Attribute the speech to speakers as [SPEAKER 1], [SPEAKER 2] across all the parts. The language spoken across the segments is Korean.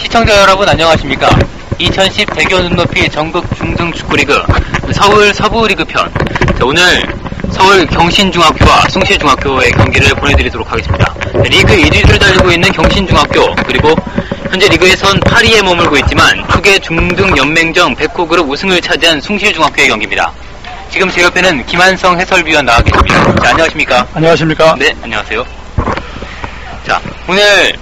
[SPEAKER 1] 시청자 여러분 안녕하십니까. 2010 대교 눈높이 전국 중등 축구리그 서울 서부리그 편. 자, 오늘 서울 경신중학교와 숭실중학교의 경기를 보내드리도록 하겠습니다. 리그 1위를 달리고 있는 경신중학교, 그리고 현재 리그에선 8위에 머물고 있지만 축의 중등 연맹전 백호그룹 우승을 차지한 숭실중학교의 경기입니다. 지금 제 옆에는 김한성 해설위원 나와 계십니다. 자, 안녕하십니까?
[SPEAKER 2] 안녕하십니까?
[SPEAKER 1] 네, 안녕하세요. 자, 오늘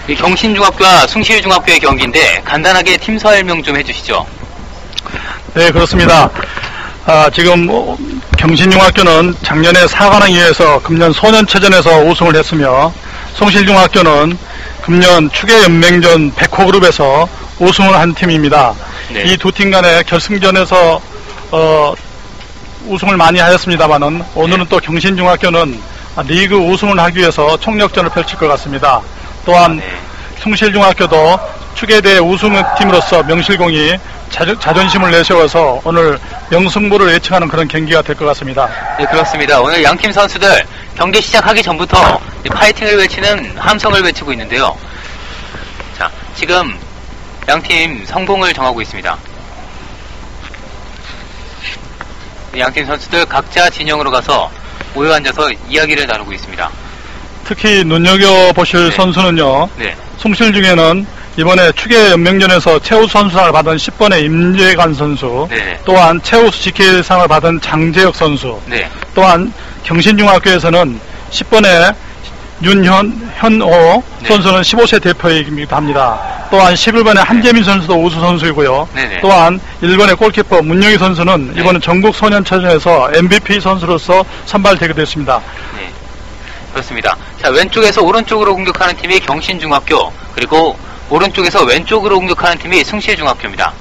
[SPEAKER 1] 이 경신중학교와 숭실중학교의 경기인데 간단하게 팀 설명 좀 해주시죠.
[SPEAKER 2] 네, 그렇습니다. 지금 경신중학교는 작년에 4관왕 이후에서 금년 소년체전에서 우승을 했으며, 숭실중학교는 금년 축의연맹전 백호그룹에서 우승을 한 팀입니다.
[SPEAKER 1] 네.
[SPEAKER 2] 이 두 팀 간의 결승전에서 우승을 많이 하였습니다만은 오늘은 또 경신중학교는 리그 우승을 하기 위해서 총력전을 펼칠 것 같습니다. 또한 숭실중학교도 축의대회 우승팀으로서 명실공히 자존심을 내세워서 오늘 명승부를 예측하는 그런 경기가 될 것 같습니다.
[SPEAKER 1] 네, 그렇습니다. 오늘 양팀 선수들 경기 시작하기 전부터 파이팅을 외치는 함성을 외치고 있는데요. 자, 지금 양팀 성공을 정하고 있습니다. 양팀 선수들 각자 진영으로 가서 모여 앉아서 이야기를 나누고 있습니다.
[SPEAKER 2] 특히 눈여겨보실 선수는요. 숭실 중에는 이번에 축의연맹전에서 최우수 선수상을 받은 10번의 임재관 선수, 또한 최우수 지키상을 받은 장재혁 선수, 또한 경신중학교에서는 10번의 윤현호 선수는 15세 대표이기도 합니다. 또한 11번의 한재민 선수도 우수 선수이고요. 또한 1번의 골키퍼 문영희 선수는 이번에 전국 소년체전에서 MVP 선수로서 선발되게 됐습니다.
[SPEAKER 1] 그렇습니다. 자, 왼쪽에서 오른쪽으로 공격하는 팀이 경신중학교, 그리고 오른쪽에서 왼쪽으로 공격하는 팀이 숭실중학교입니다.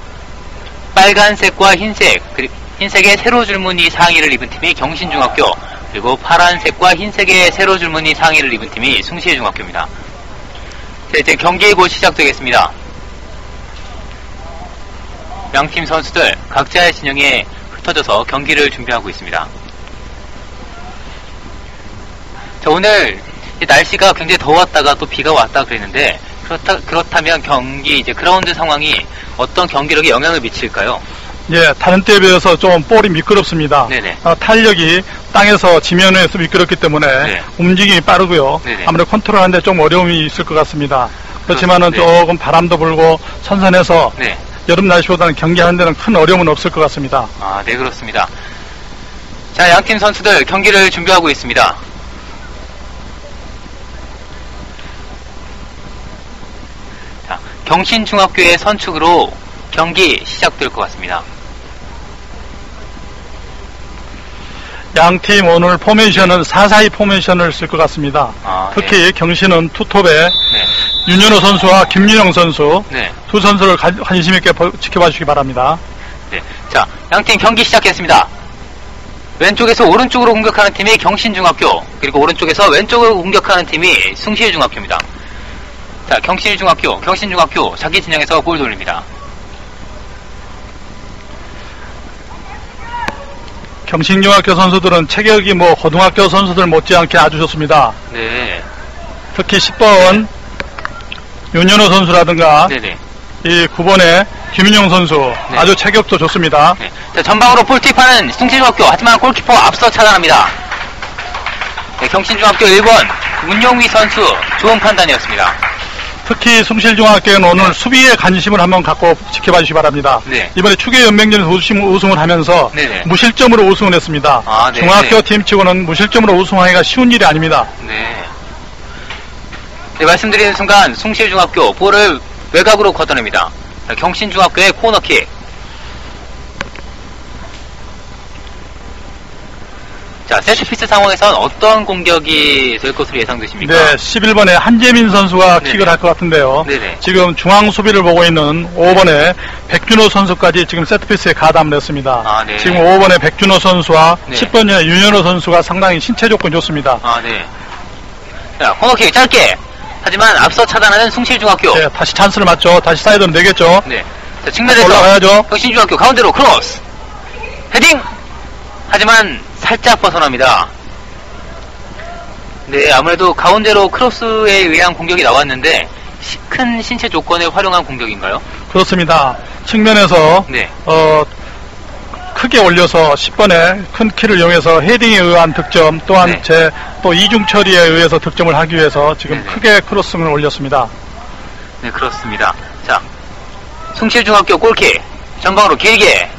[SPEAKER 1] 빨간색과 흰색, 흰색의 세로 줄무늬 상의를 입은 팀이 경신중학교, 그리고 파란색과 흰색의 세로 줄무늬 상의를 입은 팀이 숭실중학교입니다. 자, 이제 경기 곧 시작되겠습니다. 양팀 선수들 각자의 진영에 흩어져서 경기를 준비하고 있습니다. 자, 오늘 날씨가 굉장히 더웠다가 또 비가 왔다 그랬는데, 그렇다면 경기 이제 그라운드 상황이 어떤 경기력에 영향을 미칠까요?
[SPEAKER 2] 예, 다른 때에 비해서 좀 볼이 미끄럽습니다. 탄력이 땅에서 지면에서 미끄럽기 때문에 움직임이 빠르고요. 아무래도 컨트롤하는데 좀 어려움이 있을 것 같습니다. 그렇지만은 조금 바람도 불고 선선해서 여름 날씨보다는 경기하는 데는 큰 어려움은 없을 것 같습니다.
[SPEAKER 1] 아, 네, 그렇습니다. 자, 양팀 선수들 경기를 준비하고 있습니다. 자, 경신중학교의 선축으로 경기 시작될 것 같습니다.
[SPEAKER 2] 양팀 오늘 포메이션은 4-4-2 포메이션을 쓸 것 같습니다. 특히 경신은 투톱에 윤현호 선수와 김윤영 선수 두 선수를 관심 있게 지켜봐 주시기 바랍니다.
[SPEAKER 1] 자, 양팀 경기 시작했습니다. 왼쪽에서 오른쪽으로 공격하는 팀이 경신중학교, 그리고 오른쪽에서 왼쪽으로 공격하는 팀이 숭실중학교입니다. 자, 경신중학교 자기 진영에서 골 돌립니다.
[SPEAKER 2] 경신중학교 선수들은 체격이 고등학교 선수들 못지않게 아주 좋습니다. 특히 10번 윤현호 선수라든가 이 9번의 김윤영 선수 아주 체격도 좋습니다.
[SPEAKER 1] 자, 전방으로 볼투입하는 숭실중학교, 하지만 골키퍼 앞서 차단합니다. 경신중학교 1번 문용휘 선수 좋은 판단이었습니다.
[SPEAKER 2] 특히 숭실중학교는 오늘 수비에 관심을 한번 갖고 지켜봐 주시기 바랍니다. 이번에 축의연맹전에서 우승을 하면서 무실점으로 우승을 했습니다. 중학교 팀치고는 무실점으로 우승하기가 쉬운 일이 아닙니다.
[SPEAKER 1] 말씀드리는 순간 숭실중학교 볼을 외곽으로 걷어냅니다. 경신중학교의 코너킥. 자, 세트피스 상황에선 어떤 공격이 될 것으로 예상되십니까?
[SPEAKER 2] 네, 11번에 한재민 선수가 킥을 할 것 같은데요. 지금 중앙 수비를 보고 있는 5번에 백준호 선수까지 지금 세트피스에 가담을 했습니다. 지금 5번에 백준호 선수와 10번에 윤현호 선수가 상당히 신체 조건이 좋습니다.
[SPEAKER 1] 자, 코너킥 짧게. 하지만 앞서 차단하는 숭실중학교.
[SPEAKER 2] 다시 찬스를 맞죠. 다시 사이드로 내겠죠.
[SPEAKER 1] 자, 측면에서
[SPEAKER 2] 올라가야죠.
[SPEAKER 1] 경신중학교 가운데로 크로스. 헤딩! 하지만 살짝 벗어납니다. 아무래도 가운데로 크로스에 의한 공격이 나왔는데 큰 신체 조건에 활용한 공격인가요?
[SPEAKER 2] 그렇습니다. 측면에서
[SPEAKER 1] 네.
[SPEAKER 2] 크게 올려서 10번에 큰 키를 이용해서 헤딩에 의한 득점 또한
[SPEAKER 1] 네.
[SPEAKER 2] 또 이중 처리에 의해서 득점을 하기 위해서 지금
[SPEAKER 1] 네네.
[SPEAKER 2] 크게 크로스를 올렸습니다.
[SPEAKER 1] 네, 그렇습니다. 자, 숭실중학교 골킥 전방으로 길게,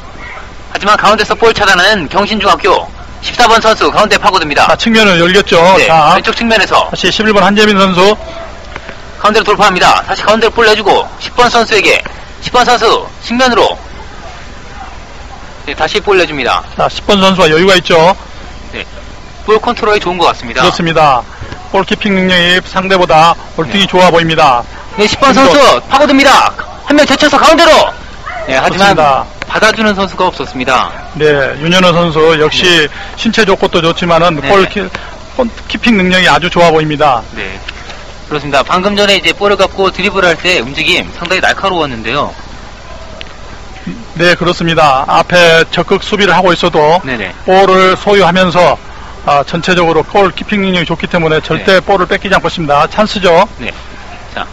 [SPEAKER 1] 하지만 가운데서 볼 차단하는 경신중학교 14번 선수 가운데 파고듭니다.
[SPEAKER 2] 자, 측면을 열렸죠.
[SPEAKER 1] 네,
[SPEAKER 2] 자,
[SPEAKER 1] 왼쪽 측면에서
[SPEAKER 2] 다시 11번 한재민 선수.
[SPEAKER 1] 가운데로 돌파합니다. 다시 가운데로 볼 내주고 10번 선수에게, 10번 선수 측면으로, 네, 다시 볼 내줍니다.
[SPEAKER 2] 자, 10번 선수가 여유가 있죠.
[SPEAKER 1] 네, 볼 컨트롤이 좋은 것 같습니다.
[SPEAKER 2] 그렇습니다. 골키핑 능력이 상대보다 월등히 좋아 보입니다.
[SPEAKER 1] 네, 10번 선수 파고듭니다. 한 명 제쳐서 가운데로. 네, 하지만
[SPEAKER 2] 그렇습니다.
[SPEAKER 1] 받아주는 선수가 없었습니다.
[SPEAKER 2] 네, 윤현우 선수 역시 신체 조건도 좋지만은
[SPEAKER 1] 네.
[SPEAKER 2] 골키핑 능력이 아주 좋아 보입니다.
[SPEAKER 1] 네, 그렇습니다. 방금 전에 이제 볼을 갖고 드리블할 때 움직임 상당히 날카로웠는데요.
[SPEAKER 2] 네, 그렇습니다. 앞에 적극 수비를 하고 있어도
[SPEAKER 1] 네네.
[SPEAKER 2] 볼을 소유하면서 전체적으로 골키핑 능력이 좋기 때문에 절대 볼을 뺏기지 않고 있습니다. 찬스죠.
[SPEAKER 1] 네. 자,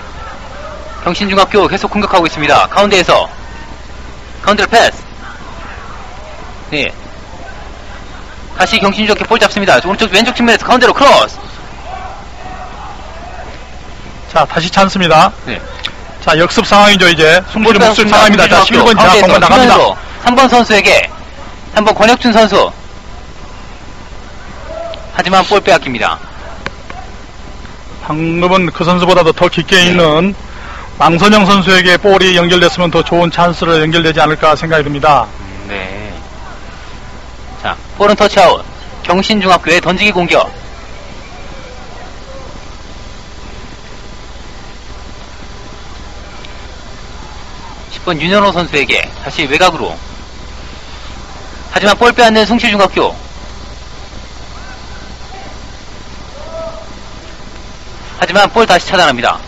[SPEAKER 1] 경신중학교 계속 공격하고 있습니다. 가운데에서 가운데로 패스. 네. 다시 경신중학교 볼 잡습니다. 오른쪽 왼쪽 측면에서 가운데로 크로스.
[SPEAKER 2] 자, 다시 찬스입니다.
[SPEAKER 1] 네.
[SPEAKER 2] 자, 역습 상황이죠. 이제 숨쉬는 목술 상황입니다. 자, 11번 자, 공간 나갑니다.
[SPEAKER 1] 3번 선수에게 3번 권혁준 선수. 하지만 볼 빼앗깁니다.
[SPEAKER 2] 방금은 그 선수보다도 더 깊게 있는 왕선영 선수에게 볼이 연결됐으면 더 좋은 찬스를 연결되지 않을까 생각이 듭니다.
[SPEAKER 1] 네. 자, 볼은 터치아웃. 경신중학교의 던지기 공격. 번 윤현호 선수에게 다시 외곽으로. 하지만 볼 빼앗는 숭실중학교. 하지만 볼 다시 차단합니다.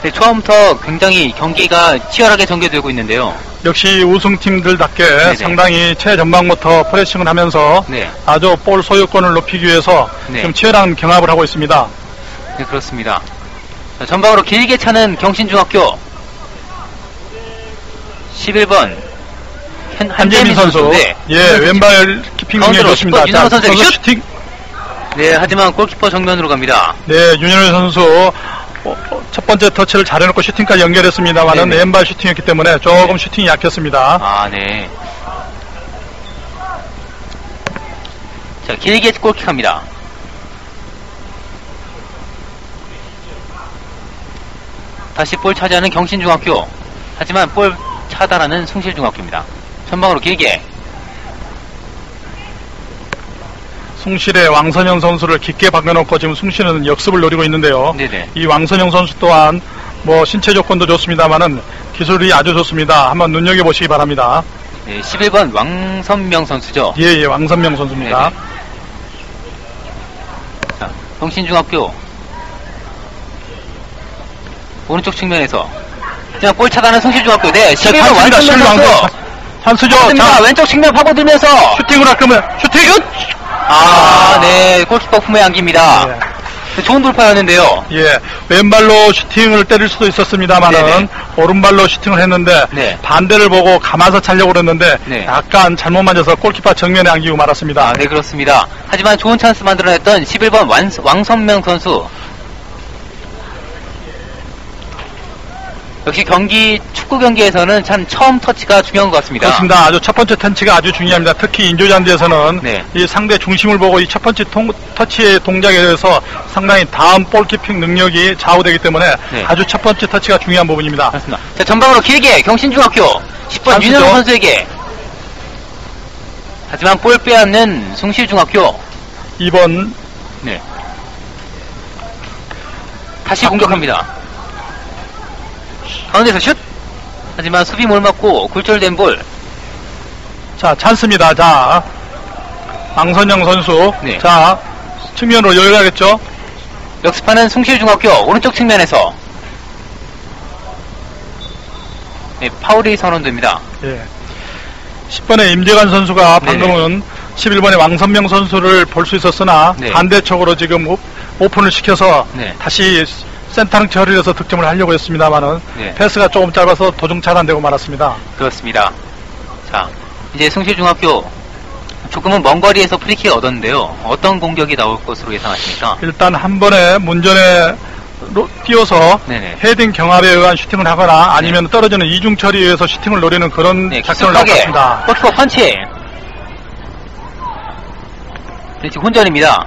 [SPEAKER 1] 네, 처음부터 굉장히 경기가 치열하게 전개되고 있는데요.
[SPEAKER 2] 역시 우승팀들답게
[SPEAKER 1] 네네.
[SPEAKER 2] 상당히 최전방부터 프레싱을 하면서
[SPEAKER 1] 네.
[SPEAKER 2] 아주 볼 소유권을 높이기 위해서
[SPEAKER 1] 네.
[SPEAKER 2] 지금 치열한 경합을 하고 있습니다.
[SPEAKER 1] 네, 그렇습니다. 자, 전방으로 길게 차는 경신중학교 11번 한재민 선수. 네.
[SPEAKER 2] 예, 왼발 키핑 능력이 좋습니다.
[SPEAKER 1] 윤현호 선수의 슛!
[SPEAKER 2] 슈팅.
[SPEAKER 1] 네, 하지만 골키퍼 정면으로 갑니다.
[SPEAKER 2] 네, 윤현호 선수 첫 번째 터치를 잘해놓고 슈팅까지 연결했습니다만은
[SPEAKER 1] 네네.
[SPEAKER 2] 왼발 슈팅이었기 때문에 조금 슈팅이 약했습니다.
[SPEAKER 1] 아, 네. 자, 길게 골킥합니다. 다시 볼 차지하는 경신중학교. 하지만 볼 차단하는 숭실중학교입니다. 전방으로 길게.
[SPEAKER 2] 숭실의 왕선영 선수를 깊게 박아놓고 지금 숭실은 역습을 노리고 있는데요.
[SPEAKER 1] 네네.
[SPEAKER 2] 이 왕선영 선수 또한 뭐 신체 조건도 좋습니다만은 기술이 아주 좋습니다. 한번 눈여겨보시기 바랍니다.
[SPEAKER 1] 네, 11번 왕선명 선수죠.
[SPEAKER 2] 예, 왕선명 선수입니다.
[SPEAKER 1] 네네. 자, 경신중학교 오른쪽 측면에서 하지만 볼 차단하는 숭실중학교. 네, 11번 왕선명 선수
[SPEAKER 2] 찬스죠.
[SPEAKER 1] 자, 왼쪽 측면 파고들면서
[SPEAKER 2] 슈팅으로 아까면 슈팅!
[SPEAKER 1] 아, 네, 골키퍼 품에 안깁니다.
[SPEAKER 2] 네.
[SPEAKER 1] 좋은 돌파였는데요.
[SPEAKER 2] 예, 왼발로 슈팅을 때릴 수도 있었습니다만은
[SPEAKER 1] 네네.
[SPEAKER 2] 오른발로 슈팅을 했는데
[SPEAKER 1] 네.
[SPEAKER 2] 반대를 보고 감아서 차려고 그랬는데
[SPEAKER 1] 네.
[SPEAKER 2] 약간 잘못 맞아서 골키퍼 정면에 안기고 말았습니다.
[SPEAKER 1] 아, 네, 그렇습니다. 하지만 좋은 찬스 만들어냈던 11번 왕선명 선수. 역시 축구 경기에서는 참 처음 터치가 중요한 것 같습니다.
[SPEAKER 2] 그렇습니다. 아주 첫 번째 터치가 아주 중요합니다. 특히 인조잔디에서는
[SPEAKER 1] 네.
[SPEAKER 2] 이 상대 중심을 보고 이 첫 번째 터치의 동작에 대해서 상당히 다음 볼키핑 능력이 좌우되기 때문에
[SPEAKER 1] 네.
[SPEAKER 2] 아주 첫 번째 터치가 중요한 부분입니다.
[SPEAKER 1] 맞습니다. 자, 전방으로 길게 경신중학교 10번
[SPEAKER 2] 찬스죠.
[SPEAKER 1] 윤현호 선수에게. 하지만 볼 빼앗는 숭실중학교.
[SPEAKER 2] 2번
[SPEAKER 1] 네. 다시 공격합니다. 가운데서 슛! 하지만 수비 못 맞고 굴절된 볼.
[SPEAKER 2] 자, 찬스입니다. 자, 왕선영 선수.
[SPEAKER 1] 네.
[SPEAKER 2] 자, 측면으로 열어야겠죠?
[SPEAKER 1] 역습하는 숭실중학교 오른쪽 측면에서. 네, 파울이 선언됩니다.
[SPEAKER 2] 예. 10번의 임재관 선수가 방금은 11번의 왕선명 선수를 볼 수 있었으나
[SPEAKER 1] 네.
[SPEAKER 2] 반대쪽으로 지금 오픈을 시켜서
[SPEAKER 1] 네.
[SPEAKER 2] 다시 센터링 처리를 해서 득점을 하려고 했습니다만은
[SPEAKER 1] 네.
[SPEAKER 2] 패스가 조금 짧아서 도중 차단되고 말았습니다.
[SPEAKER 1] 그렇습니다. 자, 이제 숭실중학교 조금은 먼 거리에서 프리킥을 얻었는데요. 어떤 공격이 나올 것으로 예상하십니까?
[SPEAKER 2] 일단 한 번에 문전에 뛰어서
[SPEAKER 1] 네네.
[SPEAKER 2] 헤딩 경합에 의한 슈팅을 하거나 아니면 네. 떨어지는 이중 처리에 의해서 슈팅을 노리는 그런
[SPEAKER 1] 네,
[SPEAKER 2] 작전을 나왔습니다.
[SPEAKER 1] 골키퍼 펀치. 네, 지금 혼전입니다.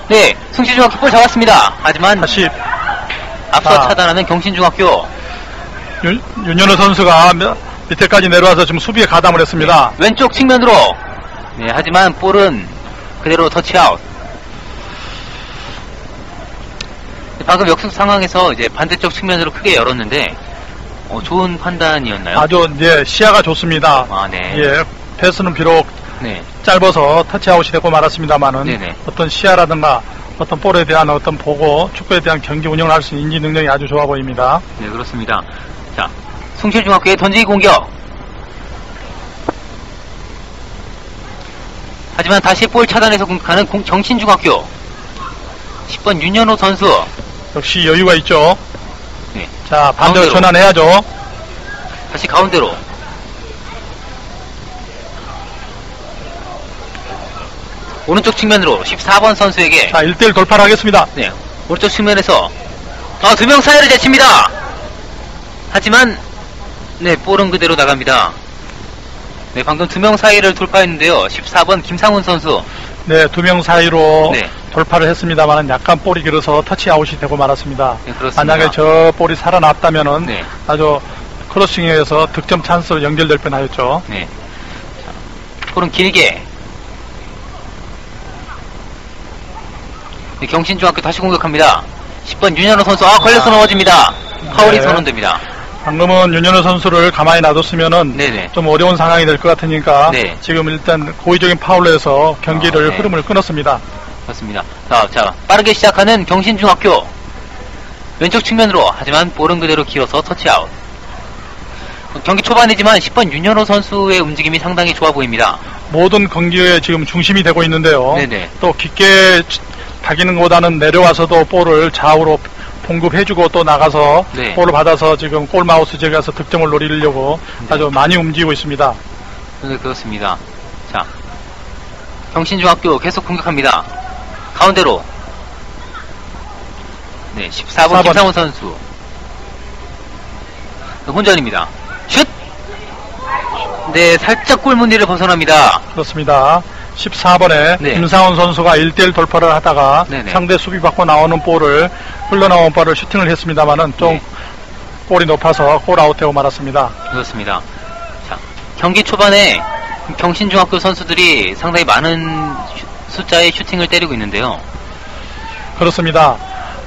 [SPEAKER 1] 네, 숭실중학교 볼 잡았습니다. 하지만
[SPEAKER 2] 다시
[SPEAKER 1] 앞서 차단하는 경신중학교.
[SPEAKER 2] 윤현우 선수가 밑에까지 내려와서 지금 수비에 가담을 했습니다.
[SPEAKER 1] 네, 왼쪽 측면으로. 네, 하지만 볼은 그대로 터치아웃. 방금 역습 상황에서 이제 반대쪽 측면으로 크게 열었는데 좋은 판단이었나요?
[SPEAKER 2] 아주 시야가 좋습니다.
[SPEAKER 1] 아, 네.
[SPEAKER 2] 예, 패스는 비록
[SPEAKER 1] 네.
[SPEAKER 2] 짧아서 터치아웃이 되고 말았습니다만은
[SPEAKER 1] 네네.
[SPEAKER 2] 어떤 시야라든가 어떤 볼에 대한 어떤 보고 축구에 대한 경기 운영을 할 수 있는 인지 능력이 아주 좋아 보입니다.
[SPEAKER 1] 네, 그렇습니다. 자, 숭실중학교의 던지기 공격. 하지만 다시 볼 차단해서 공격하는 경신중학교. 10번 윤현호 선수.
[SPEAKER 2] 역시 여유가 있죠.
[SPEAKER 1] 네.
[SPEAKER 2] 자, 반대로 전환해야죠.
[SPEAKER 1] 다시 가운데로. 오른쪽 측면으로 14번 선수에게.
[SPEAKER 2] 자, 1대1 돌파를 하겠습니다.
[SPEAKER 1] 네. 오른쪽 측면에서 2명 사이를 제칩니다. 하지만 네, 볼은 그대로 나갑니다. 네, 방금 2명 사이를 돌파했는데요. 14번 김상훈 선수.
[SPEAKER 2] 네, 2명 사이로
[SPEAKER 1] 네.
[SPEAKER 2] 돌파를 했습니다만 약간 볼이 길어서 터치아웃이 되고 말았습니다.
[SPEAKER 1] 네, 그렇습니다.
[SPEAKER 2] 만약에 저 볼이 살아났다면은
[SPEAKER 1] 네.
[SPEAKER 2] 아주 크로싱에서 득점 찬스로 연결될 뻔하였죠.
[SPEAKER 1] 네. 자, 볼은 길게. 네, 경신중학교 다시 공격합니다. 10번 윤현호 선수. 걸려서 넘어집니다. 파울이 선언됩니다.
[SPEAKER 2] 방금은 윤현우 선수를 가만히 놔뒀으면은
[SPEAKER 1] 네네.
[SPEAKER 2] 좀 어려운 상황이 될 것 같으니까
[SPEAKER 1] 네.
[SPEAKER 2] 지금 일단 고의적인 파울로 해서 경기를
[SPEAKER 1] 네.
[SPEAKER 2] 흐름을 끊었습니다.
[SPEAKER 1] 그렇습니다. 자, 빠르게 시작하는 경신중학교. 왼쪽 측면으로. 하지만 볼은 그대로 길어서 터치아웃. 경기 초반이지만 10번 윤현호 선수의 움직임이 상당히 좋아 보입니다.
[SPEAKER 2] 모든 경기의 지금 중심이 되고 있는데요.
[SPEAKER 1] 네네.
[SPEAKER 2] 또 깊게 다기는 것보다는 내려와서도 볼을 좌우로 공급해주고 또 나가서
[SPEAKER 1] 네.
[SPEAKER 2] 볼을 받아서 지금 골마우스 지역에 가서 득점을 노리려고 아주 많이 움직이고 있습니다.
[SPEAKER 1] 네, 그렇습니다. 자, 경신중학교 계속 공격합니다. 가운데로. 네, 14번 김상훈 선수. 네, 혼전입니다. 슛! 네, 살짝 골문디를 벗어납니다.
[SPEAKER 2] 그렇습니다. 14번에
[SPEAKER 1] 네.
[SPEAKER 2] 김상훈 선수가 1대1 돌파를 하다가
[SPEAKER 1] 네네.
[SPEAKER 2] 상대 수비 받고 나오는 볼을 흘러나온 볼을 슈팅을 했습니다만은 좀
[SPEAKER 1] 네.
[SPEAKER 2] 볼이 높아서 골아웃되고 말았습니다.
[SPEAKER 1] 그렇습니다. 자, 경기 초반에 경신중학교 선수들이 상당히 많은 숫자의 슈팅을 때리고 있는데요.
[SPEAKER 2] 그렇습니다.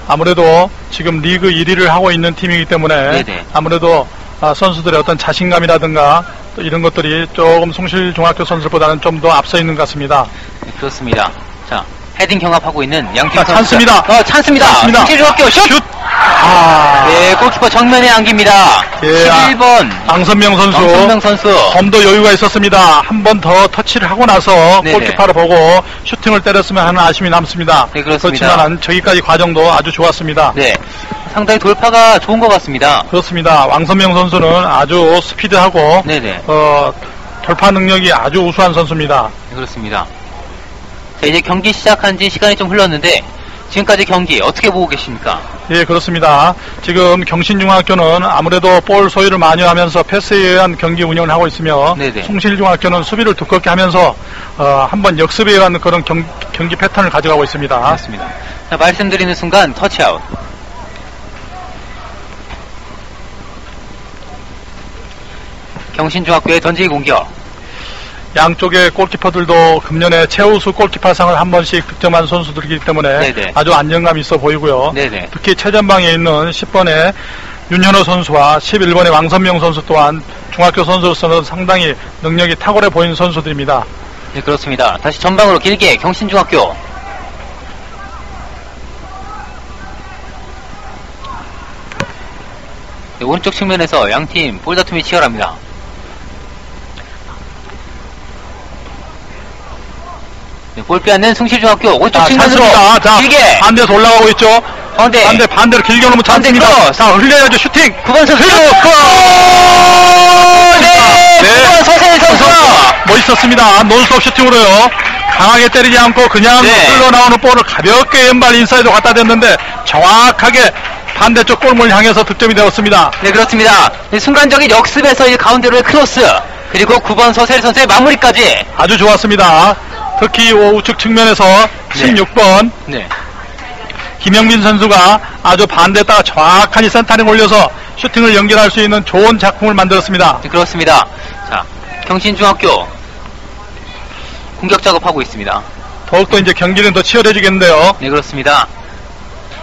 [SPEAKER 2] 아무래도 지금 리그 1위를 하고 있는 팀이기 때문에
[SPEAKER 1] 네네.
[SPEAKER 2] 아무래도 선수들의 어떤 자신감이라든가 또 이런 것들이 조금 숭실중학교 선수보다는 좀 더 앞서 있는 것 같습니다.
[SPEAKER 1] 네, 그렇습니다. 자, 헤딩 경합하고 있는 양팀 선수.
[SPEAKER 2] 찬스입니다.
[SPEAKER 1] 찬스입니다. 숭실중학교 슛! 네, 골키퍼 정면에 안깁니다.
[SPEAKER 2] 예,
[SPEAKER 1] 11번
[SPEAKER 2] 앙선명 선수 좀 더 여유가 있었습니다. 한 번 더 터치를 하고 나서
[SPEAKER 1] 네네.
[SPEAKER 2] 골키퍼를 보고 슈팅을 때렸으면 하는 아쉬움이 남습니다.
[SPEAKER 1] 네, 그렇습니다.
[SPEAKER 2] 그렇지만 저기까지 과정도 아주 좋았습니다.
[SPEAKER 1] 네, 상당히 돌파가 좋은 것 같습니다.
[SPEAKER 2] 그렇습니다. 왕선명 선수는 아주 스피드하고
[SPEAKER 1] 네네.
[SPEAKER 2] 돌파 능력이 아주 우수한 선수입니다.
[SPEAKER 1] 네, 그렇습니다. 자, 이제 경기 시작한 지 시간이 좀 흘렀는데 지금까지 경기 어떻게 보고 계십니까?
[SPEAKER 2] 예, 그렇습니다. 지금 경신중학교는 아무래도 볼 소유를 많이 하면서 패스에 의한 경기 운영을 하고 있으며
[SPEAKER 1] 네네.
[SPEAKER 2] 숭실중학교는 수비를 두껍게 하면서 한번 역습에 의한 그런 경기 패턴을 가져가고 있습니다.
[SPEAKER 1] 그렇습니다. 자, 말씀드리는 순간 터치아웃. 경신중학교의 던지기 공격.
[SPEAKER 2] 양쪽의 골키퍼들도 금년에 최우수 골키퍼상을 한 번씩 득점한 선수들이기 때문에
[SPEAKER 1] 네네.
[SPEAKER 2] 아주 안정감 있어 보이고요.
[SPEAKER 1] 네네.
[SPEAKER 2] 특히 최전방에 있는 10번의 윤현호 선수와 11번의 왕선명 선수 또한 중학교 선수로서는 상당히 능력이 탁월해 보이는 선수들입니다.
[SPEAKER 1] 네, 그렇습니다. 다시 전방으로 길게 경신중학교. 네, 오른쪽 측면에서 양팀 볼다툼이 치열합니다. 네, 볼 빼앗는 숭실중학교 오른쪽 측면으로
[SPEAKER 2] 찬스입니다. 자,
[SPEAKER 1] 길게.
[SPEAKER 2] 반대에서 올라가고 있죠. 반대로 길게 놓으면 잡습니다. 자, 흘려야죠. 슈팅.
[SPEAKER 1] 9번 선수.
[SPEAKER 2] 네.
[SPEAKER 1] 9번 서세일 선수가
[SPEAKER 2] 멋있었습니다. 논스톱 슈팅으로요. 강하게 때리지 않고 그냥 흘러나오는 볼을 가볍게 왼발 인사이드 갖다 댔는데 정확하게 반대쪽 골문을 향해서 득점이 되었습니다.
[SPEAKER 1] 네, 그렇습니다. 순간적인 역습에서 가운데로의 크로스, 그리고 9번 서세일 선수의 마무리까지
[SPEAKER 2] 아주 좋았습니다. 특히 우측 측면에서 16번 김영민 선수가 아주 반대에다가 정확하게 센터링 올려서 슈팅을 연결할 수 있는 좋은 작품을 만들었습니다.
[SPEAKER 1] 네, 그렇습니다. 자, 경신중학교 공격 작업하고 있습니다.
[SPEAKER 2] 더욱더 이제 경기는 더 치열해지겠는데요.
[SPEAKER 1] 네, 그렇습니다.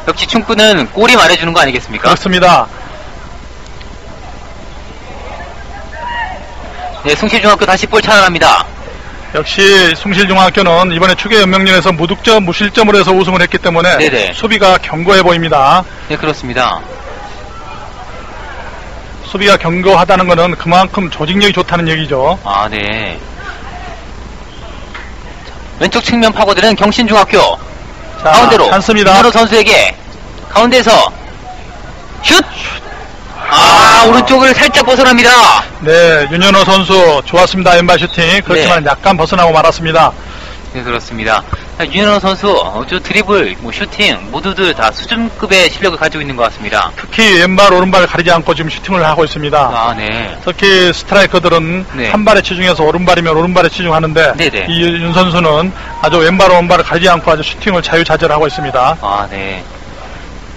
[SPEAKER 1] 역시 축구는 골이 말해주는 거 아니겠습니까?
[SPEAKER 2] 그렇습니다.
[SPEAKER 1] 네, 숭실중학교 다시 볼 차단합니다.
[SPEAKER 2] 역시 숭실중학교는 이번에 추계연맹전에서 무득점, 무실점으로 해서 우승을 했기 때문에 수비가 견고해 보입니다.
[SPEAKER 1] 네, 그렇습니다.
[SPEAKER 2] 수비가 견고하다는 것은 그만큼 조직력이 좋다는 얘기죠.
[SPEAKER 1] 아, 네. 왼쪽 측면 파고드는 경신중학교. 자, 가운데로
[SPEAKER 2] 찬스입니다.
[SPEAKER 1] 윤현호 선수에게 가운데에서 슛! 오른쪽을 살짝 벗어납니다.
[SPEAKER 2] 네, 윤현호 선수 좋았습니다. 왼발 슈팅. 그렇지만 약간 벗어나고 말았습니다.
[SPEAKER 1] 네, 그렇습니다. 윤현호 선수 드리블, 슈팅 모두들 다 수준급의 실력을 가지고 있는 것 같습니다.
[SPEAKER 2] 특히 왼발 오른발 가리지 않고 지금 슈팅을 하고 있습니다.
[SPEAKER 1] 아, 네.
[SPEAKER 2] 특히 스트라이커들은 한 발에 치중해서 오른발이면 오른발에 치중하는데 이 윤 선수는 아주 왼발 오른발을 가리지 않고 아주 슈팅을 자유자재로 고 있습니다.
[SPEAKER 1] 아, 네.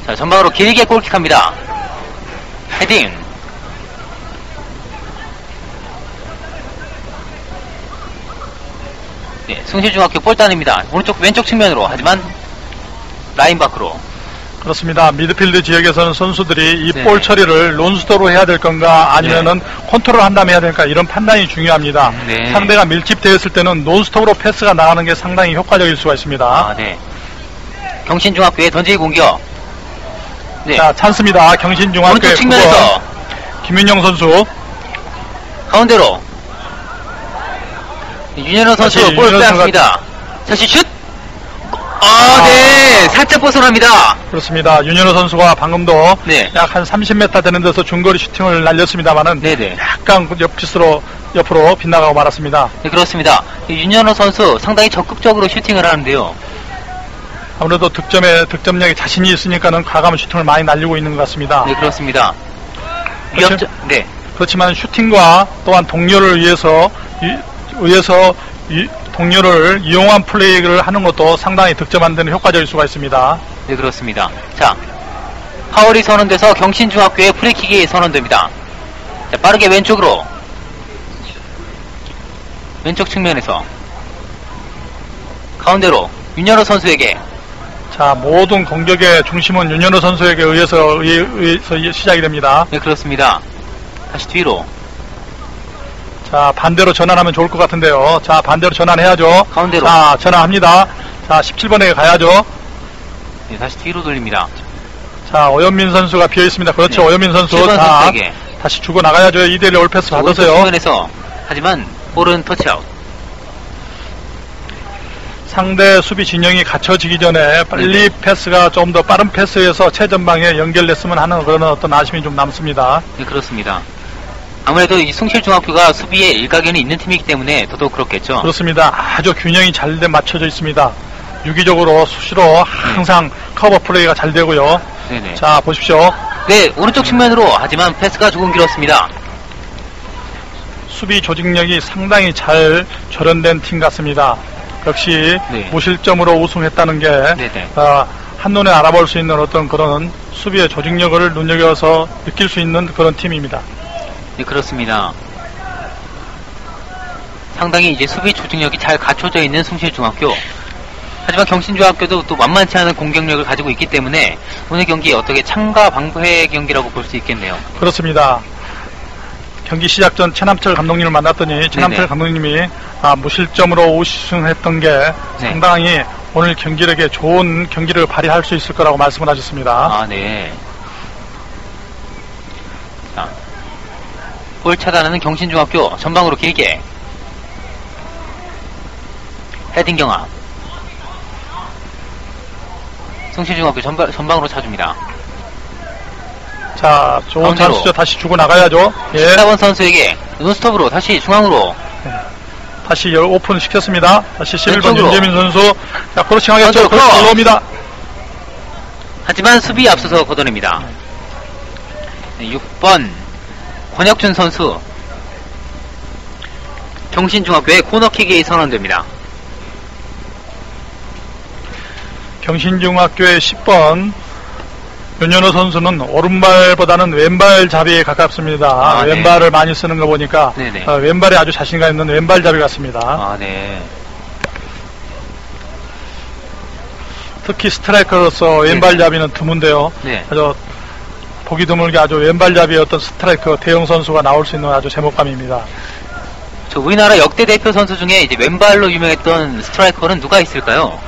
[SPEAKER 1] 자, 전방으로 길게 골킥합니다. 헤딩. 네, 숭실중학교 볼 따냅니다. 왼쪽 측면으로. 하지만 라인 밖으로.
[SPEAKER 2] 그렇습니다. 미드필드 지역에서는 선수들이 이 볼 처리를 논스톱으로 해야 될 건가 아니면은 컨트롤 한 다음에 해야 될까 이런 판단이 중요합니다. 상대가 밀집되었을 때는 논스톱으로 패스가 나가는 게 상당히 효과적일 수가 있습니다.
[SPEAKER 1] 아, 네. 경신중학교의 던지기 공격. 네.
[SPEAKER 2] 자, 찬스입니다. 경신중학교의
[SPEAKER 1] 오른쪽 측면에서
[SPEAKER 2] 김윤영 선수
[SPEAKER 1] 가운데로 윤현호 선수 볼을 빼앗습니다. 다시 슛! 네, 살짝 벗어납니다.
[SPEAKER 2] 그렇습니다. 윤현호 선수가 방금도 약 한 30m 되는 데서 중거리 슈팅을 날렸습니다만은 약간 옆으로 빗나가고 말았습니다.
[SPEAKER 1] 네, 그렇습니다. 윤현호 선수 상당히 적극적으로 슈팅을 하는데요.
[SPEAKER 2] 아무래도 득점력에 자신이 있으니까는 과감한 슈팅을 많이 날리고 있는 것 같습니다.
[SPEAKER 1] 네, 그렇습니다.
[SPEAKER 2] 그렇지만 슈팅과 또한 동료를 위해서 동료를 이용한 플레이를 하는 것도 상당히 득점하는 데는 효과적일 수가 있습니다.
[SPEAKER 1] 네, 그렇습니다. 자, 파울이 선언돼서 경신중학교의 프리킥이 선언됩니다. 자, 빠르게 왼쪽으로. 왼쪽 측면에서 가운데로 윤현호 선수에게.
[SPEAKER 2] 자, 모든 공격의 중심은 윤현호 선수에게 의해서 시작이 됩니다.
[SPEAKER 1] 네, 그렇습니다. 다시 뒤로.
[SPEAKER 2] 자, 반대로 전환하면 좋을 것 같은데요. 자, 반대로 전환해야죠.
[SPEAKER 1] 가운데로.
[SPEAKER 2] 자, 전환합니다. 자, 17번에 가야죠.
[SPEAKER 1] 네, 다시 뒤로 돌립니다.
[SPEAKER 2] 자, 오현민 선수가 비어 있습니다. 그렇죠. 오현민 선수. 자, 다시 주고 나가야죠. 2대1 올패스 받으세요.
[SPEAKER 1] 측면에서. 하지만 볼은 터치아웃.
[SPEAKER 2] 상대 수비 진영이 갖춰지기 전에 빨리 패스가 좀 더 빠른 패스에서 최전방에 연결됐으면 하는 그런 어떤 아쉬움이 좀 남습니다.
[SPEAKER 1] 네, 그렇습니다. 아무래도 이 숭실중학교가 수비에 일가견이 있는 팀이기 때문에 더더욱 그렇겠죠.
[SPEAKER 2] 그렇습니다. 아주 균형이 잘 맞춰져 있습니다. 유기적으로 수시로 항상 커버 플레이가 잘 되고요.
[SPEAKER 1] 네네.
[SPEAKER 2] 자, 보십시오.
[SPEAKER 1] 네, 오른쪽 측면으로. 하지만 패스가 조금 길었습니다.
[SPEAKER 2] 수비 조직력이 상당히 잘 조련된 팀 같습니다. 역시 무실점으로 우승했다는 게 한눈에 알아볼 수 있는 어떤 그런 수비의 조직력을 눈여겨서 느낄 수 있는 그런 팀입니다.
[SPEAKER 1] 네, 그렇습니다. 상당히 이제 수비 조직력이 잘 갖춰져 있는 숭실중학교. 하지만 경신중학교도 또 만만치 않은 공격력을 가지고 있기 때문에 오늘 경기 어떻게 창가 방패 경기라고 볼 수 있겠네요.
[SPEAKER 2] 그렇습니다. 경기 시작 전 최남철 감독님을 만났더니 최남철 감독님이 무실점으로 우승했던 게 상당히 오늘 경기력에 좋은 경기를 발휘할 수 있을 거라고 말씀을 하셨습니다.
[SPEAKER 1] 아, 네. 자, 볼 차단하는 경신중학교 전방으로 길게 헤딩 경합. 숭실중학교 전방으로 차줍니다.
[SPEAKER 2] 자, 좋은 찬스죠. 다시 주고 나가야죠.
[SPEAKER 1] 예. 14번 선수에게 논스톱으로 다시 중앙으로.
[SPEAKER 2] 네. 다시 오픈 시켰습니다. 다시 11번 윤재민 선수. 자, 크로칭 하겠죠. 크로칭 올라옵니다.
[SPEAKER 1] 하지만 수비 앞서서 걷어냅니다. 네, 6번 권혁준 선수. 경신중학교의 코너킥이 선언됩니다.
[SPEAKER 2] 경신중학교의 10번 윤현호 선수는 오른발보다는 왼발잡이에 가깝습니다. 왼발을 많이 쓰는 거 보니까 왼발에 아주 자신감 있는 왼발잡이 같습니다.
[SPEAKER 1] 네.
[SPEAKER 2] 특히 스트라이커로서 왼발잡이는 드문데요. 아주 보기 드물게 아주 왼발잡이의 어떤 스트라이커 대형 선수가 나올 수 있는 아주 제목감입니다.
[SPEAKER 1] 저 우리나라 역대 대표 선수 중에 이제 왼발로 유명했던 스트라이커는 누가 있을까요?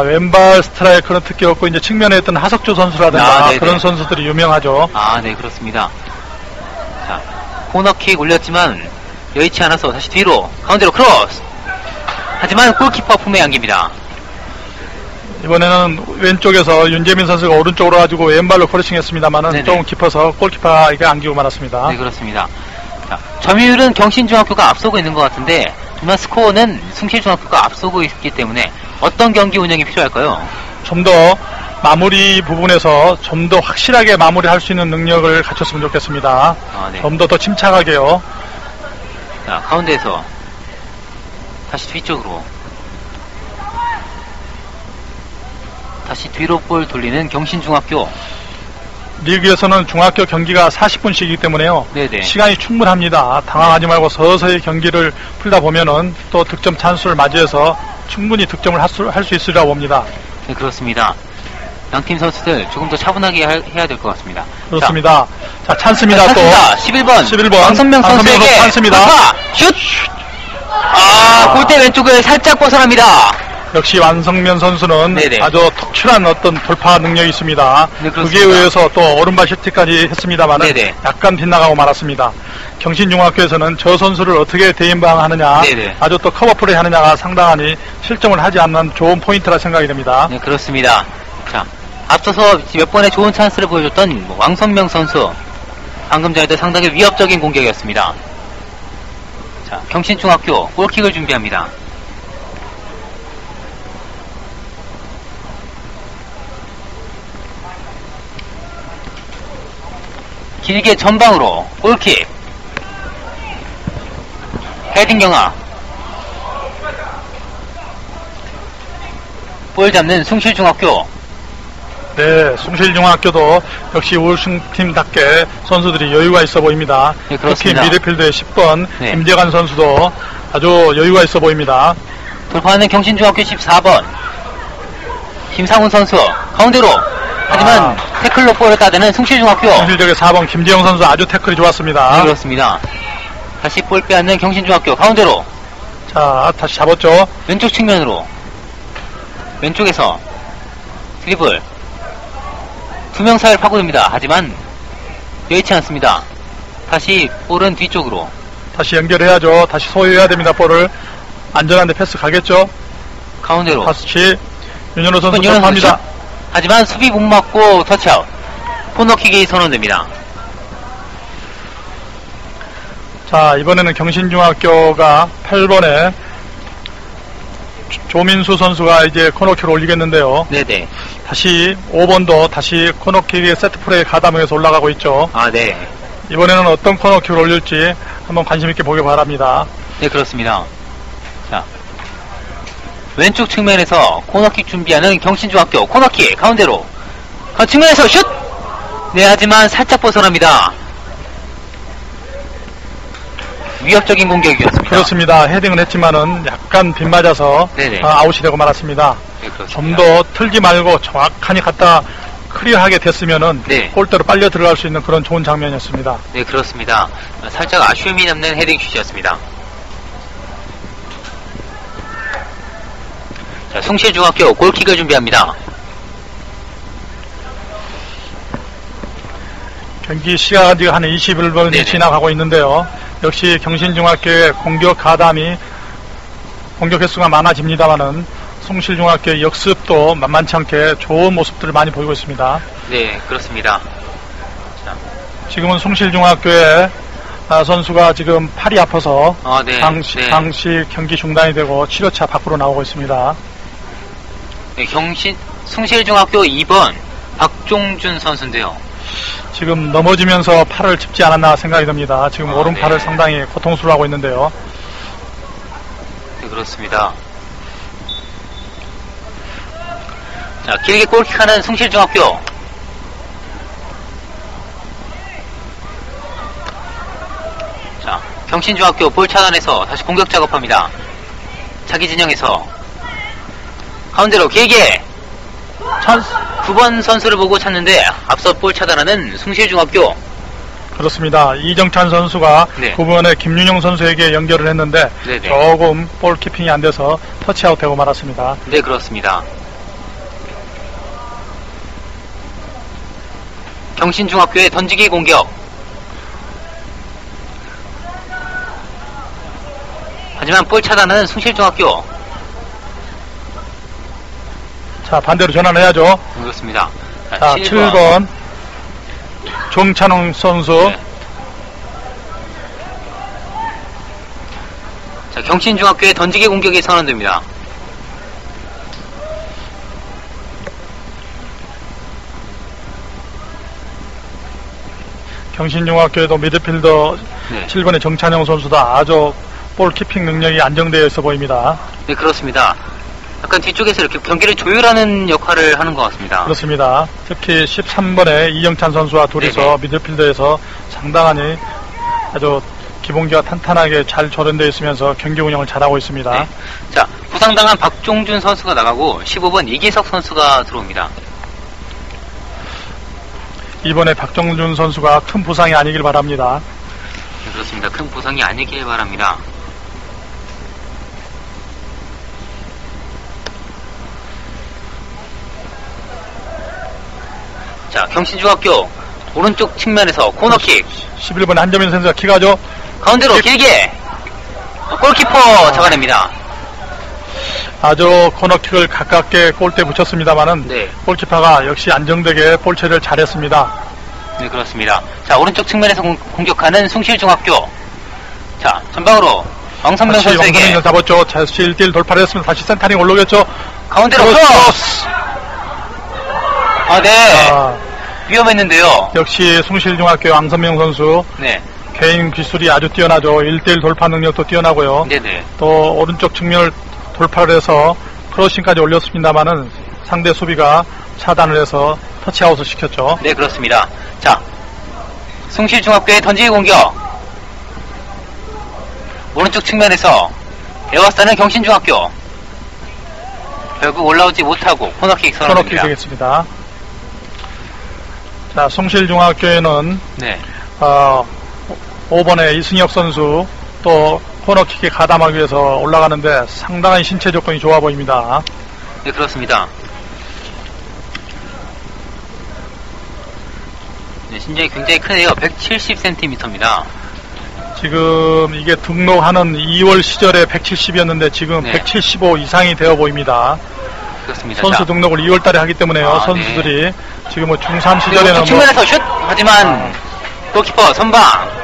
[SPEAKER 2] 왼발 스트라이커는 특히 없고 이제 측면에 있던 하석조 선수라든가 그런 선수들이 유명하죠.
[SPEAKER 1] 네, 그렇습니다. 자, 코너킥 올렸지만 여의치 않아서 다시 뒤로 가운데로 크로스. 하지만 골키퍼 품에 안깁니다.
[SPEAKER 2] 이번에는 왼쪽에서 윤재민 선수가 오른쪽으로 가지고 왼발로 코너칭했습니다만은 조금 깊어서 골키퍼에게 안기고 말았습니다.
[SPEAKER 1] 네, 그렇습니다. 자, 점유율은 경신중학교가 앞서고 있는 것 같은데 하지만 스코어는 숭실중학교가 앞서고 있기 때문에 어떤 경기 운영이 필요할까요?
[SPEAKER 2] 좀 더 마무리 부분에서 좀 더 확실하게 마무리할 수 있는 능력을 갖췄으면 좋겠습니다. 좀 더 침착하게요.
[SPEAKER 1] 자, 가운데에서 다시 뒤쪽으로 다시 뒤로 볼 돌리는 경신중학교.
[SPEAKER 2] 리그에서는 중학교 경기가 40분씩이기 때문에요. 시간이 충분합니다. 당황하지 말고 서서히 경기를 풀다 보면은 또 득점 찬스를 맞이해서 충분히 득점을 할 수 있으리라고 봅니다.
[SPEAKER 1] 네, 그렇습니다. 양팀 선수들 조금 더 차분하게 해야 될 것 같습니다.
[SPEAKER 2] 그렇습니다. 자, 찬스입니다. 또
[SPEAKER 1] 11번 왕선명 선수에게
[SPEAKER 2] 찬스입니다.
[SPEAKER 1] 슛! 골대 왼쪽을 살짝 벗어납니다.
[SPEAKER 2] 역시 완성면 선수는 아주 특출한 어떤 돌파 능력이 있습니다. 그에 의해서 또 오른발 슈팅까지 했습니다만 약간 빗나가고 말았습니다. 경신중학교에서는 저 선수를 어떻게 대인방하느냐, 아주 또 커버 플레이 하느냐가 상당히 실점을 하지 않는 좋은 포인트라 생각이 됩니다.
[SPEAKER 1] 네, 그렇습니다. 자, 앞서서 몇 번의 좋은 찬스를 보여줬던 왕선명 선수, 방금 전에도 상당히 위협적인 공격이었습니다. 자, 경신중학교 골킥을 준비합니다. 길게 전방으로 골킥. 헤딩 경합. 볼 잡는 숭실중학교.
[SPEAKER 2] 네, 숭실중학교도 역시 우승팀답게 선수들이 여유가 있어 보입니다.
[SPEAKER 1] 네, 그렇습니다.
[SPEAKER 2] 특히 미드필더의 10번 임재관 선수도 아주 여유가 있어 보입니다.
[SPEAKER 1] 돌파하는 경신중학교 14번 김상훈 선수 가운데로. 하지만 태클로 볼을 따대는 숭실중학교.
[SPEAKER 2] 숭실적의 4번 김재영 선수 아주 태클이 좋았습니다.
[SPEAKER 1] 네, 그렇습니다. 다시 볼 빼앗는 경신중학교 가운데로.
[SPEAKER 2] 자, 다시 잡았죠.
[SPEAKER 1] 왼쪽 측면으로. 왼쪽에서 드리블. 두 명 사이를 파고듭니다. 하지만 여의치 않습니다. 다시 볼은 뒤쪽으로.
[SPEAKER 2] 다시 연결해야죠. 다시 소유해야 됩니다. 볼을. 안전한데 패스 가겠죠.
[SPEAKER 1] 가운데로.
[SPEAKER 2] 다시 윤현호 선수 접합니다.
[SPEAKER 1] 하지만 수비 못 맞고 터치아웃. 코너킥이 선언됩니다.
[SPEAKER 2] 자, 이번에는 경신중학교가 8번에 조민수 선수가 이제 코너킥을 올리겠는데요.
[SPEAKER 1] 네네.
[SPEAKER 2] 다시 5번도 다시 코너킥의 세트플레이 가담해서 올라가고 있죠.
[SPEAKER 1] 네.
[SPEAKER 2] 이번에는 어떤 코너킥을 올릴지 한번 관심있게 보기 바랍니다.
[SPEAKER 1] 네, 그렇습니다. 자, 왼쪽 측면에서 코너킥 준비하는 경신중학교. 코너킥 가운데로. 측면에서 슛! 네, 하지만 살짝 벗어납니다. 위협적인 공격이었습니다.
[SPEAKER 2] 그렇습니다. 헤딩은 했지만은 약간 빗맞아서 아웃이 되고 말았습니다.
[SPEAKER 1] 네,
[SPEAKER 2] 좀 더 틀지 말고 정확하니 갖다 클리어하게 됐으면은 골대로 빨려 들어갈 수 있는 그런 좋은 장면이었습니다.
[SPEAKER 1] 네, 그렇습니다. 살짝 아쉬움이 남는 헤딩 슛이었습니다. 자, 숭실중학교 골킥을 준비합니다.
[SPEAKER 2] 경기 시간이 한 21분이 지나가고 있는데요. 역시 경신중학교의 공격 가담이 공격 횟수가 많아집니다만은 송실중학교의 역습도 만만치 않게 좋은 모습들을 많이 보이고 있습니다.
[SPEAKER 1] 네, 그렇습니다. 자.
[SPEAKER 2] 지금은 송실중학교의 선수가 지금 팔이 아파서
[SPEAKER 1] 네.
[SPEAKER 2] 당시 경기 중단이 되고 치료차 밖으로 나오고 있습니다.
[SPEAKER 1] 네, 숭실중학교 2번 박종준 선수인데요.
[SPEAKER 2] 지금 넘어지면서 팔을 짚지 않았나 생각이 듭니다. 지금 오른팔을 상당히 고통스러워하고 있는데요.
[SPEAKER 1] 네, 그렇습니다. 자, 길게 골킥하는 숭실중학교. 자, 경신중학교 볼 차단해서 다시 공격 작업합니다. 자기 진영에서 가운데로 길게 9번 선수를 보고 찾는데 앞서 볼 차단하는 숭실중학교.
[SPEAKER 2] 그렇습니다. 이정찬 선수가 9번의 김윤용 선수에게 연결을 했는데 조금 볼 키핑이 안 돼서 터치아웃 되고 말았습니다.
[SPEAKER 1] 네, 그렇습니다. 경신중학교의 던지기 공격. 하지만 볼 차단은 숭실중학교.
[SPEAKER 2] 자, 반대로 전환해야죠.
[SPEAKER 1] 그렇습니다.
[SPEAKER 2] 자, 7번 정찬웅 선수. 네.
[SPEAKER 1] 자, 경신중학교의 던지기 공격이 선언됩니다.
[SPEAKER 2] 경신중학교에도 미드필더 7번의 정찬영 선수도 아주 볼 키핑 능력이 안정되어 있어 보입니다.
[SPEAKER 1] 네, 그렇습니다. 약간 뒤쪽에서 이렇게 경기를 조율하는 역할을 하는 것 같습니다.
[SPEAKER 2] 그렇습니다. 특히 13번의 이영찬 선수와 둘이서 미드필더에서 상당히 아주 기본기가 탄탄하게 잘 조련되어 있으면서 경기 운영을 잘하고 있습니다.
[SPEAKER 1] 네. 자, 부상당한 박종준 선수가 나가고 15번 이기석 선수가 들어옵니다.
[SPEAKER 2] 이번에 박종준 선수가 큰 부상이 아니길 바랍니다.
[SPEAKER 1] 네, 그렇습니다. 큰 부상이 아니길 바랍니다. 자, 경신중학교 오른쪽 측면에서 코너킥.
[SPEAKER 2] 11번 한정민 선수가 킥하죠.
[SPEAKER 1] 가운데로 길게 골키퍼 잡아냅니다.
[SPEAKER 2] 아주 코너킥을 가깝게 골대에 붙였습니다만은 골키퍼가 역시 안정되게 볼 처리를 잘했습니다.
[SPEAKER 1] 네, 그렇습니다. 자, 오른쪽 측면에서 공격하는 숭실중학교. 자, 전방으로 왕선명 선수에게
[SPEAKER 2] 왕선명 잡았죠. 자, 1대1 돌파를 했습니다. 다시 센터링 올라오겠죠.
[SPEAKER 1] 가운데로 크로스. 네. 위험했는데요.
[SPEAKER 2] 역시 숭실중학교 왕선명 선수.
[SPEAKER 1] 네.
[SPEAKER 2] 개인 기술이 아주 뛰어나죠. 1대1 돌파 능력도 뛰어나고요.
[SPEAKER 1] 네네.
[SPEAKER 2] 또 오른쪽 측면을 돌파를 해서 크로싱까지 올렸습니다만은 상대 수비가 차단을 해서 터치아웃을 시켰죠.
[SPEAKER 1] 네, 그렇습니다. 자, 숭실중학교의 던지기 공격. 오른쪽 측면에서 에워싸는 경신중학교. 결국 올라오지 못하고 코너킥 선언합니다.
[SPEAKER 2] 코너킥 되겠습니다. 자, 숭실중학교에는 5번의 이승혁 선수 또 코너킥에 가담하기 위해서 올라가는데 상당한 신체 조건이 좋아 보입니다.
[SPEAKER 1] 네, 그렇습니다. 네, 신장이 굉장히 크네요. 170cm입니다.
[SPEAKER 2] 지금 이게 등록하는 2월 시절에 170이었는데 지금 175 이상이 되어 보입니다.
[SPEAKER 1] 그렇습니다.
[SPEAKER 2] 선수 등록을 2월 달에 하기 때문에요. 선수들이 지금 뭐 중3 시절에는
[SPEAKER 1] 측면에서 슛! 하지만 골키퍼 선방.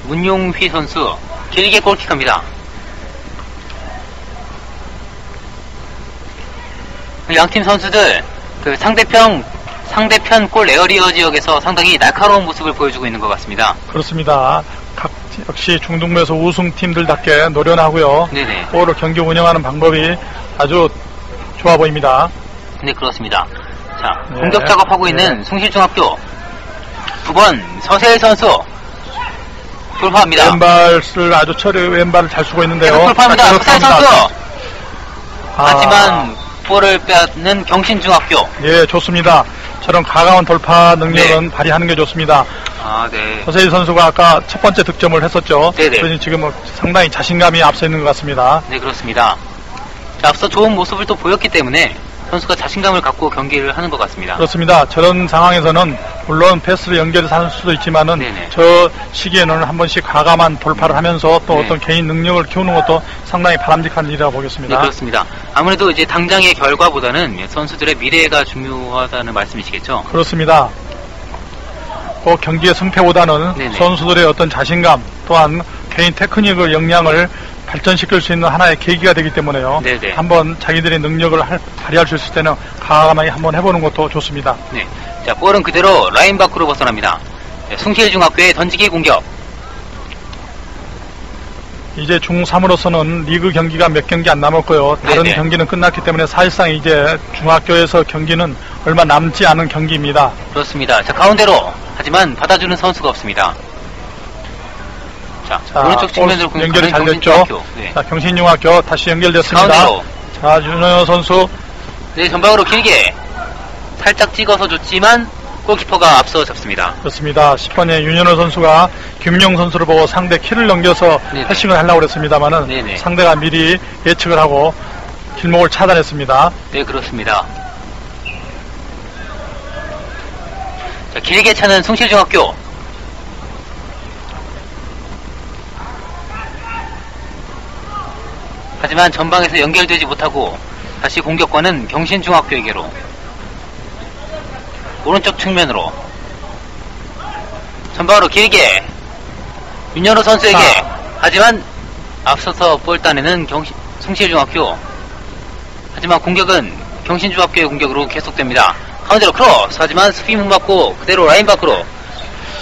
[SPEAKER 1] 문용휘 선수 길게 골킥합니다. 양팀 선수들 그 상대편 골 에어리어 지역에서 상당히 날카로운 모습을 보여주고 있는 것 같습니다.
[SPEAKER 2] 그렇습니다. 역시 중등부에서 우승팀들답게 노련하고요.
[SPEAKER 1] 네네.
[SPEAKER 2] 골을 경기 운영하는 방법이 아주 좋아 보입니다.
[SPEAKER 1] 네, 그렇습니다. 자, 공격 작업하고 있는 숭실중학교 9번 서세일 선수 돌파합니다.
[SPEAKER 2] 왼발을 아주 왼발을 잘 쓰고 있는데요.
[SPEAKER 1] 돌파합니다. 서세일 선수. 하지만 볼을 빼앗는 경신중학교.
[SPEAKER 2] 예, 좋습니다. 저런 가까운 돌파 능력은 발휘하는 게 좋습니다.
[SPEAKER 1] 네.
[SPEAKER 2] 서세일 선수가 아까 첫 번째 득점을 했었죠.
[SPEAKER 1] 네네.
[SPEAKER 2] 그러니 지금 상당히 자신감이 앞서 있는 것 같습니다.
[SPEAKER 1] 네, 그렇습니다. 자, 앞서 좋은 모습을 또 보였기 때문에 선수가 자신감을 갖고 경기를 하는 것 같습니다.
[SPEAKER 2] 그렇습니다. 저런 상황에서는 물론 패스로 연결해서 하는 수도 있지만은 네네. 저 시기에는 한 번씩 과감한 돌파를 하면서 또 네. 어떤 개인 능력을 키우는 것도 상당히 바람직한 일이라고 보겠습니다.
[SPEAKER 1] 네, 그렇습니다. 아무래도 이제 당장의 결과보다는 선수들의 미래가 중요하다는 말씀이시겠죠?
[SPEAKER 2] 그렇습니다. 그 경기의 승패보다는 네네. 선수들의 어떤 자신감 또한 개인 테크닉의 역량을 발전시킬 수 있는 하나의 계기가 되기 때문에요. 네네. 한번 자기들의 능력을 발휘할 수 있을 때는 과감하게 한번 해보는 것도 좋습니다.
[SPEAKER 1] 네. 자, 볼은 그대로 라인 밖으로 벗어납니다. 네, 숭실중학교의 던지기 공격.
[SPEAKER 2] 이제 중3으로서는 리그 경기가 몇 경기 안 남았고요. 다른 네네. 경기는 끝났기 때문에 사실상 이제 중학교에서 경기는 얼마 남지 않은 경기입니다.
[SPEAKER 1] 그렇습니다. 자, 가운데로. 하지만 받아주는 선수가 없습니다. 자, 오른쪽 측면으로
[SPEAKER 2] 연결이 잘 됐죠. 네. 자, 경신중학교 다시 연결됐습니다. 가운데로. 자, 윤호영 선수.
[SPEAKER 1] 네, 전방으로 길게 살짝 찍어서 줬지만 골키퍼가 앞서 잡습니다.
[SPEAKER 2] 그렇습니다. 10번의 윤현호 선수가 김용 선수를 보고 상대 키를 넘겨서 네네. 패싱을 하려고 그랬습니다만은 네네. 상대가 미리 예측을 하고 길목을 차단했습니다.
[SPEAKER 1] 네, 그렇습니다. 자, 길게 차는 숭실중학교. 하지만 전방에서 연결되지 못하고 다시 공격권은 경신중학교에게로. 오른쪽 측면으로 전방으로 길게 윤현호 선수에게 하지만 앞서서 볼 따내는 숭실중학교. 하지만 공격은 경신중학교의 공격으로 계속됩니다. 가운데로 크로스. 하지만 스피 못 맞고 그대로 라인 밖으로.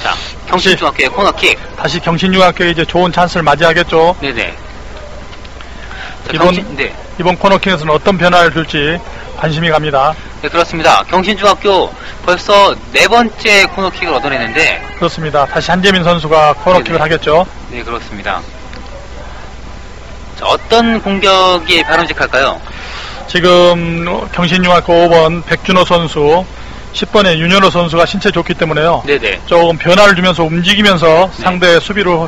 [SPEAKER 1] 자, 경신중학교의 코너킥.
[SPEAKER 2] 다시 경신중학교에 이제 좋은 찬스를 맞이하겠죠.
[SPEAKER 1] 네네.
[SPEAKER 2] 자, 이번 코너킥에서는 어떤 변화를 줄지 관심이 갑니다.
[SPEAKER 1] 네, 그렇습니다. 경신중학교 벌써 4번째 코너킥을 얻어내는데.
[SPEAKER 2] 그렇습니다. 다시 한재민 선수가 코너킥을 네네. 하겠죠.
[SPEAKER 1] 네, 그렇습니다. 자, 어떤 공격이 바람직할까요?
[SPEAKER 2] 지금 경신중학교 5번 백준호 선수, 10번의 윤현호 선수가 신체 좋기 때문에요. 네네. 조금 변화를 주면서 움직이면서 네. 상대 수비를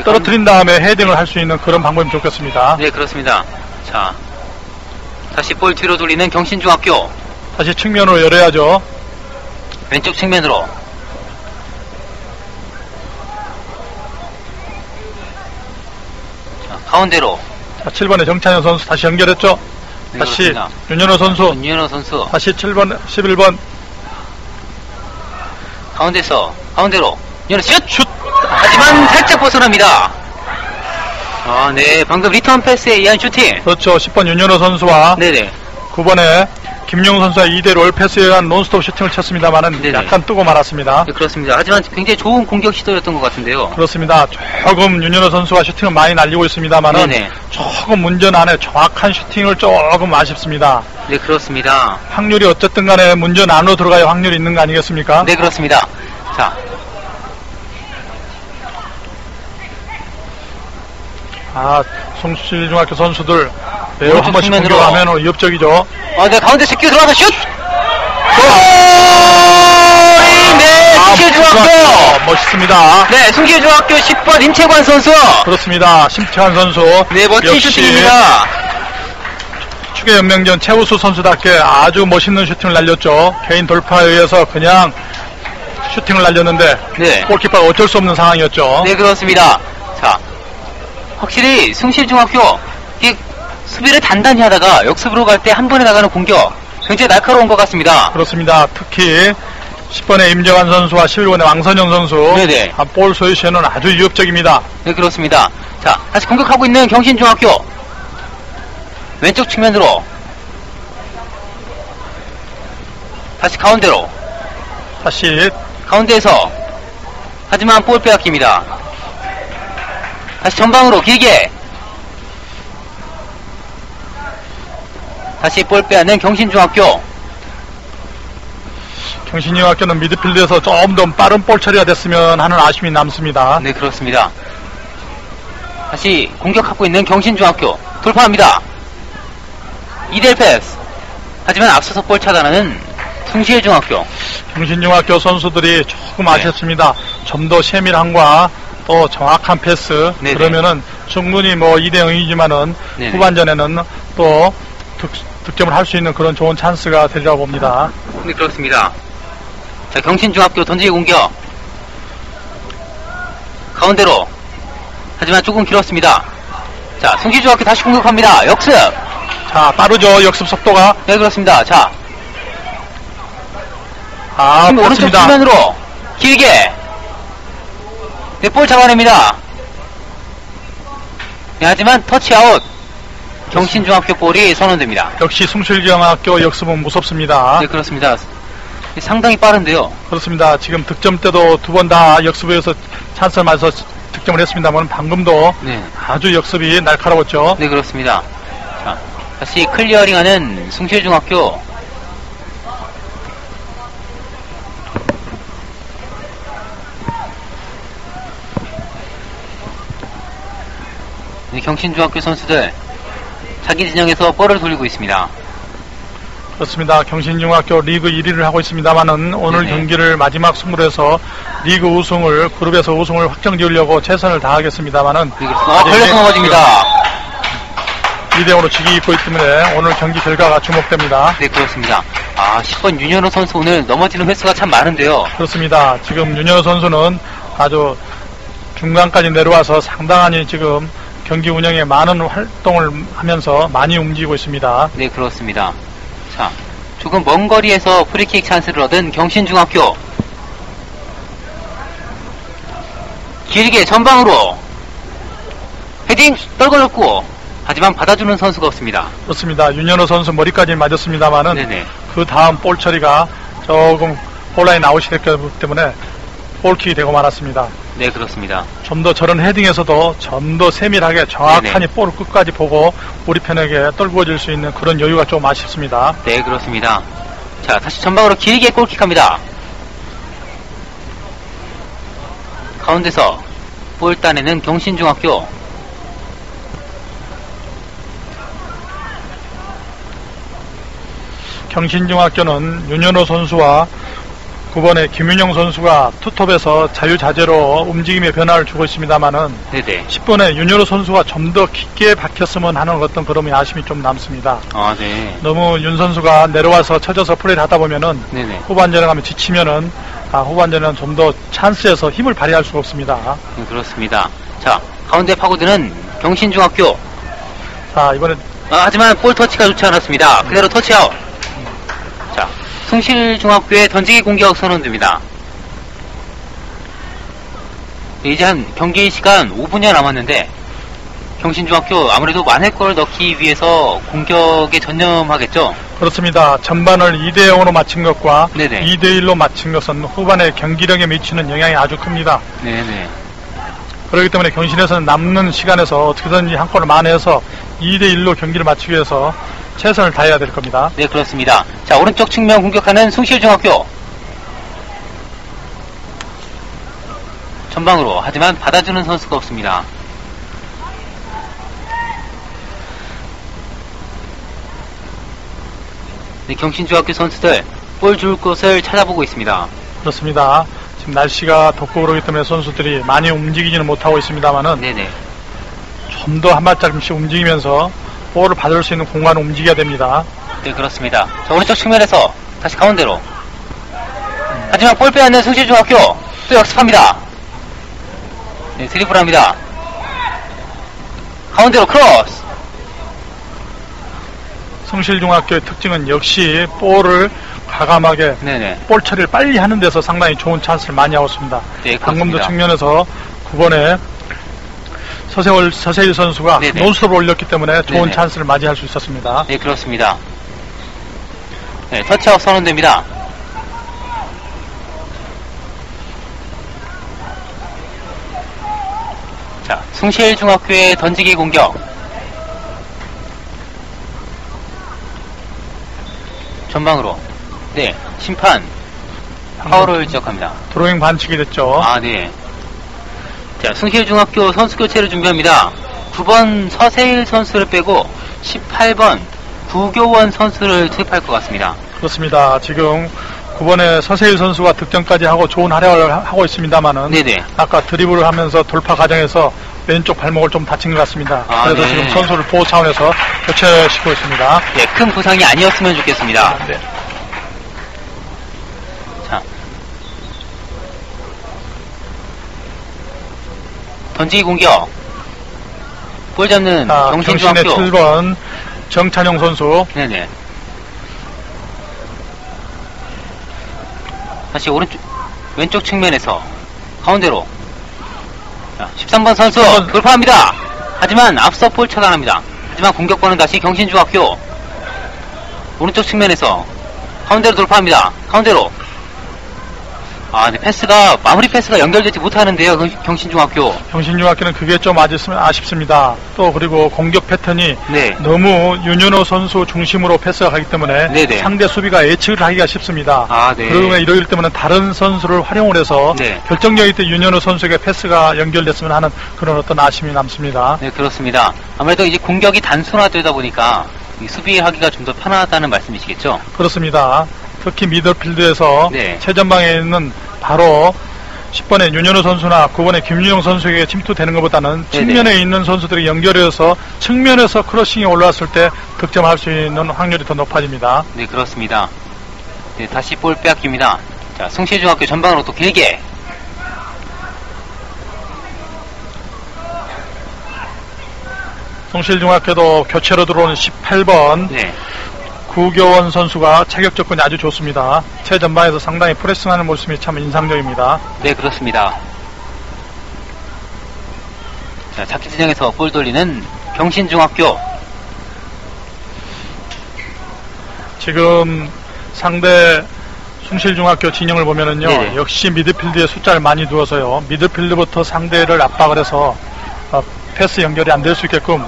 [SPEAKER 2] 떨어뜨린 다음에 헤딩을 할 수 있는 그런 방법이 좋겠습니다.
[SPEAKER 1] 네, 그렇습니다. 자, 다시 볼 뒤로 돌리는 경신중학교.
[SPEAKER 2] 다시 측면으로 열어야죠.
[SPEAKER 1] 왼쪽 측면으로. 자, 가운데로.
[SPEAKER 2] 자, 7번의 정찬현 선수 다시 연결했죠. 네, 다시 그렇습니다. 윤현호 선수.
[SPEAKER 1] 윤현호 선수.
[SPEAKER 2] 다시 7번, 11번.
[SPEAKER 1] 가운데로. 윤현호 슛! 하지만 살짝 벗어납니다. 아, 네. 방금 리턴 패스에 의한 슈팅.
[SPEAKER 2] 그렇죠. 10번 윤현호 선수와
[SPEAKER 1] 네네.
[SPEAKER 2] 9번에 김용 선수가 2대1 패스에 의한 논스톱 슈팅을 쳤습니다만은 약간 뜨고 말았습니다.
[SPEAKER 1] 네, 그렇습니다. 하지만 굉장히 좋은 공격 시도였던 것 같은데요.
[SPEAKER 2] 그렇습니다. 조금 윤현호 선수가 슈팅을 많이 날리고 있습니다만은 조금 문전 안에 정확한 슈팅을 조금 아쉽습니다.
[SPEAKER 1] 네, 그렇습니다.
[SPEAKER 2] 확률이 어쨌든 간에 문전 안으로 들어갈 확률이 있는 거 아니겠습니까?
[SPEAKER 1] 네, 그렇습니다. 자.
[SPEAKER 2] 숭실중학교 선수들 매우 한 번씩 공격하면 위협적이죠.
[SPEAKER 1] 네, 가운데 스키어 들어가서 슛! 네, 숭실중학교!
[SPEAKER 2] 멋있습니다.
[SPEAKER 1] 네, 숭실중학교 10번 임채관 선수!
[SPEAKER 2] 그렇습니다. 심채관 선수.
[SPEAKER 1] 네, 멋진 슈팅입니다.
[SPEAKER 2] 축구연맹전 최우수 선수답게 아주 멋있는 슈팅을 날렸죠. 개인 돌파에 의해서 그냥 슈팅을 날렸는데 네. 골키퍼가 어쩔 수 없는 상황이었죠.
[SPEAKER 1] 네, 그렇습니다. 자, 확실히 숭실중학교 수비를 단단히 하다가 역습으로 갈 때 한 번에 나가는 공격 굉장히 날카로운 것 같습니다.
[SPEAKER 2] 그렇습니다. 특히 10번의 임정환 선수와 11번의 왕선영 선수 네네. 볼 소유시에는 아주 위협적입니다.
[SPEAKER 1] 네, 그렇습니다. 자, 다시 공격하고 있는 경신중학교 왼쪽 측면으로 다시 가운데로
[SPEAKER 2] 다시
[SPEAKER 1] 가운데에서 하지만 볼 빼앗깁니다. 다시 전방으로 길게 다시 볼 빼앗는 경신중학교.
[SPEAKER 2] 경신중학교는 미드필드에서 조금 더 빠른 볼 처리가 됐으면 하는 아쉬움이 남습니다.
[SPEAKER 1] 네, 그렇습니다. 다시 공격하고 있는 경신중학교 돌파합니다. 2대1 패스. 하지만 앞서서 볼 차단하는 숭실중학교.
[SPEAKER 2] 경신중학교 선수들이 조금 아쉽습니다. 좀 더 세밀함과 또 정확한 패스. 네네. 그러면은 충분히 뭐 2대0이지만은 후반전에는 또 득점을 할 수 있는 그런 좋은 찬스가 되리라고 봅니다.
[SPEAKER 1] 네, 그렇습니다. 자, 경신중학교 던지기 공격. 가운데로. 하지만 조금 길었습니다. 자, 성실중학교 다시 공격합니다. 역습.
[SPEAKER 2] 자, 빠르죠. 역습 속도가.
[SPEAKER 1] 네, 그렇습니다. 자. 오른쪽
[SPEAKER 2] 그렇습니다.
[SPEAKER 1] 측면으로. 길게. 네, 볼 잡아냅니다. 네, 하지만 터치아웃. 경신중학교 볼이 선언됩니다.
[SPEAKER 2] 역시 숭실중학교 역습은 무섭습니다.
[SPEAKER 1] 네, 그렇습니다. 상당히 빠른데요.
[SPEAKER 2] 그렇습니다. 지금 득점 때도 두 번 다 역습에서 찬스를 맞아서 득점을 했습니다만 방금도
[SPEAKER 1] 네.
[SPEAKER 2] 아주 역습이 날카로웠죠.
[SPEAKER 1] 네, 그렇습니다. 자, 다시 클리어링하는 숭실중학교. 네, 경신중학교 선수들 자기 진영에서 볼을 돌리고 있습니다.
[SPEAKER 2] 그렇습니다. 경신중학교 리그 1위를 하고 있습니다만은 오늘
[SPEAKER 1] 네네.
[SPEAKER 2] 경기를 마지막 승부로 해서 리그 우승을 그룹에서 우승을 확정 지으려고 최선을 다하겠습니다만은
[SPEAKER 1] 네, 그렇습니다. 걸려서 넘어집니다.
[SPEAKER 2] 2대5로 지기 있고 있기 때문에 오늘 경기 결과가 주목됩니다.
[SPEAKER 1] 네, 그렇습니다. 10번 윤현호 선수 오늘 넘어지는 횟수가 참 많은데요.
[SPEAKER 2] 그렇습니다. 지금 윤현호 선수는 아주 중간까지 내려와서 상당히 지금 경기 운영에 많은 활동을 하면서 많이 움직이고 있습니다.
[SPEAKER 1] 네, 그렇습니다. 자, 조금 먼 거리에서 프리킥 찬스를 얻은 경신중학교. 길게 전방으로 헤딩 떨궈졌고, 하지만 받아주는 선수가 없습니다.
[SPEAKER 2] 그렇습니다. 윤현호 선수 머리까지 맞았습니다만은
[SPEAKER 1] 네네.
[SPEAKER 2] 그 다음 볼 처리가 조금 볼라인 아웃이 됐기 때문에 볼킥이 되고 말았습니다.
[SPEAKER 1] 네, 그렇습니다.
[SPEAKER 2] 좀 더 저런 헤딩에서도 좀 더 세밀하게 정확하니
[SPEAKER 1] 네네.
[SPEAKER 2] 볼을 끝까지 보고 우리 편에게 떨구어질 수 있는 그런 여유가 좀 아쉽습니다.
[SPEAKER 1] 네, 그렇습니다. 자, 다시 전방으로 길게 골킥합니다. 가운데서 볼 따내는 경신중학교.
[SPEAKER 2] 경신중학교는 윤현호 선수와 9번의 김윤영 선수가 투톱에서 자유자재로 움직임의 변화를 주고 있습니다만은
[SPEAKER 1] 네네.
[SPEAKER 2] 10번의 윤현호 선수가 좀 더 깊게 박혔으면 하는 어떤 그런 아쉬움이 좀 남습니다.
[SPEAKER 1] 네.
[SPEAKER 2] 너무 윤 선수가 내려와서 쳐져서 플레이를 하다 보면은
[SPEAKER 1] 네네.
[SPEAKER 2] 후반전에 가면 지치면은 후반전에는 좀 더 찬스에서 힘을 발휘할 수가 없습니다.
[SPEAKER 1] 네, 그렇습니다. 자, 가운데 파고드는 경신중학교.
[SPEAKER 2] 자, 이번에
[SPEAKER 1] 하지만 볼 터치가 좋지 않았습니다. 그대로 터치아웃. 자, 숭실중학교의 던지기 공격 선언됩니다. 이제 한 경기 시간 5분여 남았는데 경신중학교 아무래도 만회골을 넣기 위해서 공격에 전념하겠죠?
[SPEAKER 2] 그렇습니다. 전반을 2대0으로 마친 것과
[SPEAKER 1] 네네.
[SPEAKER 2] 2대1로 마친 것은 후반의 경기력에 미치는 영향이 아주 큽니다.
[SPEAKER 1] 네네.
[SPEAKER 2] 그렇기 때문에 경신에서는 남는 시간에서 어떻게든지 한 골을 만회해서 2대1로 경기를 마치기 위해서 최선을 다해야 될 겁니다.
[SPEAKER 1] 네, 그렇습니다. 자, 오른쪽 측면 공격하는 숭실중학교. 전방으로. 하지만 받아주는 선수가 없습니다. 네, 경신중학교 선수들 볼 줄 곳을 찾아보고 있습니다.
[SPEAKER 2] 그렇습니다. 지금 날씨가 덥고 그러기 때문에 선수들이 많이 움직이지는 못하고 있습니다만은
[SPEAKER 1] 네네.
[SPEAKER 2] 좀 더 한 발짝씩 움직이면서 볼을 받을 수 있는 공간을 움직여야 됩니다.
[SPEAKER 1] 네, 그렇습니다. 자, 오른쪽 측면에서 다시 가운데로. 하지만 볼 빼앗는 숭실중학교 또 역습합니다. 네, 드리블 합니다. 가운데로 크로스.
[SPEAKER 2] 성실중학교의 특징은 역시 볼을 과감하게
[SPEAKER 1] 네네.
[SPEAKER 2] 볼 처리를 빨리 하는 데서 상당히 좋은 찬스를 많이 하고 있습니다.
[SPEAKER 1] 네,
[SPEAKER 2] 방금도
[SPEAKER 1] 그렇습니다.
[SPEAKER 2] 측면에서 9번에 서세일 선수가
[SPEAKER 1] 네네.
[SPEAKER 2] 논스톱을 올렸기 때문에 좋은
[SPEAKER 1] 네네.
[SPEAKER 2] 찬스를 맞이할 수 있었습니다.
[SPEAKER 1] 네, 그렇습니다. 네, 터치아웃 선언됩니다. 자, 숭실중학교의 던지기 공격. 전방으로. 네, 심판 파울을 지적합니다.
[SPEAKER 2] 드로잉 반칙이 됐죠.
[SPEAKER 1] 네. 자, 숭실중학교 선수 교체를 준비합니다. 9번 서세일 선수를 빼고 18번 구교원 선수를 투입할 것 같습니다.
[SPEAKER 2] 그렇습니다. 지금 9번의 서세일 선수가 득점까지 하고 좋은 활약을 하고 있습니다만은
[SPEAKER 1] 네네.
[SPEAKER 2] 아까 드리블을 하면서 돌파 과정에서 왼쪽 발목을 좀 다친 것 같습니다. 그래서
[SPEAKER 1] 네.
[SPEAKER 2] 지금 선수를 보호 차원에서 교체시키고 있습니다.
[SPEAKER 1] 네, 큰 부상이 아니었으면 좋겠습니다.
[SPEAKER 2] 네.
[SPEAKER 1] 자, 던지기 공격. 볼 잡는
[SPEAKER 2] 경신중학교. 경신의 7번 정찬용 선수.
[SPEAKER 1] 네네. 다시 왼쪽 측면에서 가운데로. 자, 13번 선수 돌파합니다. 하지만 앞서 볼 차단합니다. 하지만 공격권은 다시 경신중학교. 오른쪽 측면에서 가운데로 돌파합니다. 가운데로. 네, 마무리 패스가 연결되지 못하는데요, 경신중학교.
[SPEAKER 2] 경신중학교는 그게 좀 아쉽습니다. 또, 그리고 공격 패턴이
[SPEAKER 1] 네.
[SPEAKER 2] 너무 윤현호 선수 중심으로 패스가 가기 때문에
[SPEAKER 1] 네네.
[SPEAKER 2] 상대 수비가 예측을 하기가 쉽습니다.
[SPEAKER 1] 네.
[SPEAKER 2] 그러면 이러기 때문에 다른 선수를 활용을 해서
[SPEAKER 1] 네.
[SPEAKER 2] 결정적일 때 윤현호 선수에게 패스가 연결됐으면 하는 그런 어떤 아쉬움이 남습니다.
[SPEAKER 1] 네, 그렇습니다. 아무래도 이제 공격이 단순화되다 보니까 수비하기가 좀 더 편하다는 말씀이시겠죠?
[SPEAKER 2] 그렇습니다. 특히 미들필드에서
[SPEAKER 1] 네.
[SPEAKER 2] 최전방에 있는 바로 10번의 윤현우 선수나 9번의 김유영 선수에게 침투되는 것보다는 측면에 있는 선수들이 연결해서 측면에서 크로싱이 올라왔을 때 득점할 수 있는 확률이 더 높아집니다.
[SPEAKER 1] 네, 그렇습니다. 네, 다시 볼 빼앗깁니다. 자, 숭실중학교 전방으로 또 길게.
[SPEAKER 2] 숭실중학교도 교체로 들어오는 18번
[SPEAKER 1] 네.
[SPEAKER 2] 구교원 선수가 체격 접근이 아주 좋습니다. 최전방에서 상당히 프레싱하는 모습이 참 인상적입니다.
[SPEAKER 1] 네, 그렇습니다. 자, 자키 진영에서 볼 돌리는 경신중학교.
[SPEAKER 2] 지금 상대 숭실중학교 진영을 보면은요,
[SPEAKER 1] 네네.
[SPEAKER 2] 역시 미드필드에 숫자를 많이 두어서요, 미드필드부터 상대를 압박을 해서 패스 연결이 안 될 수 있게끔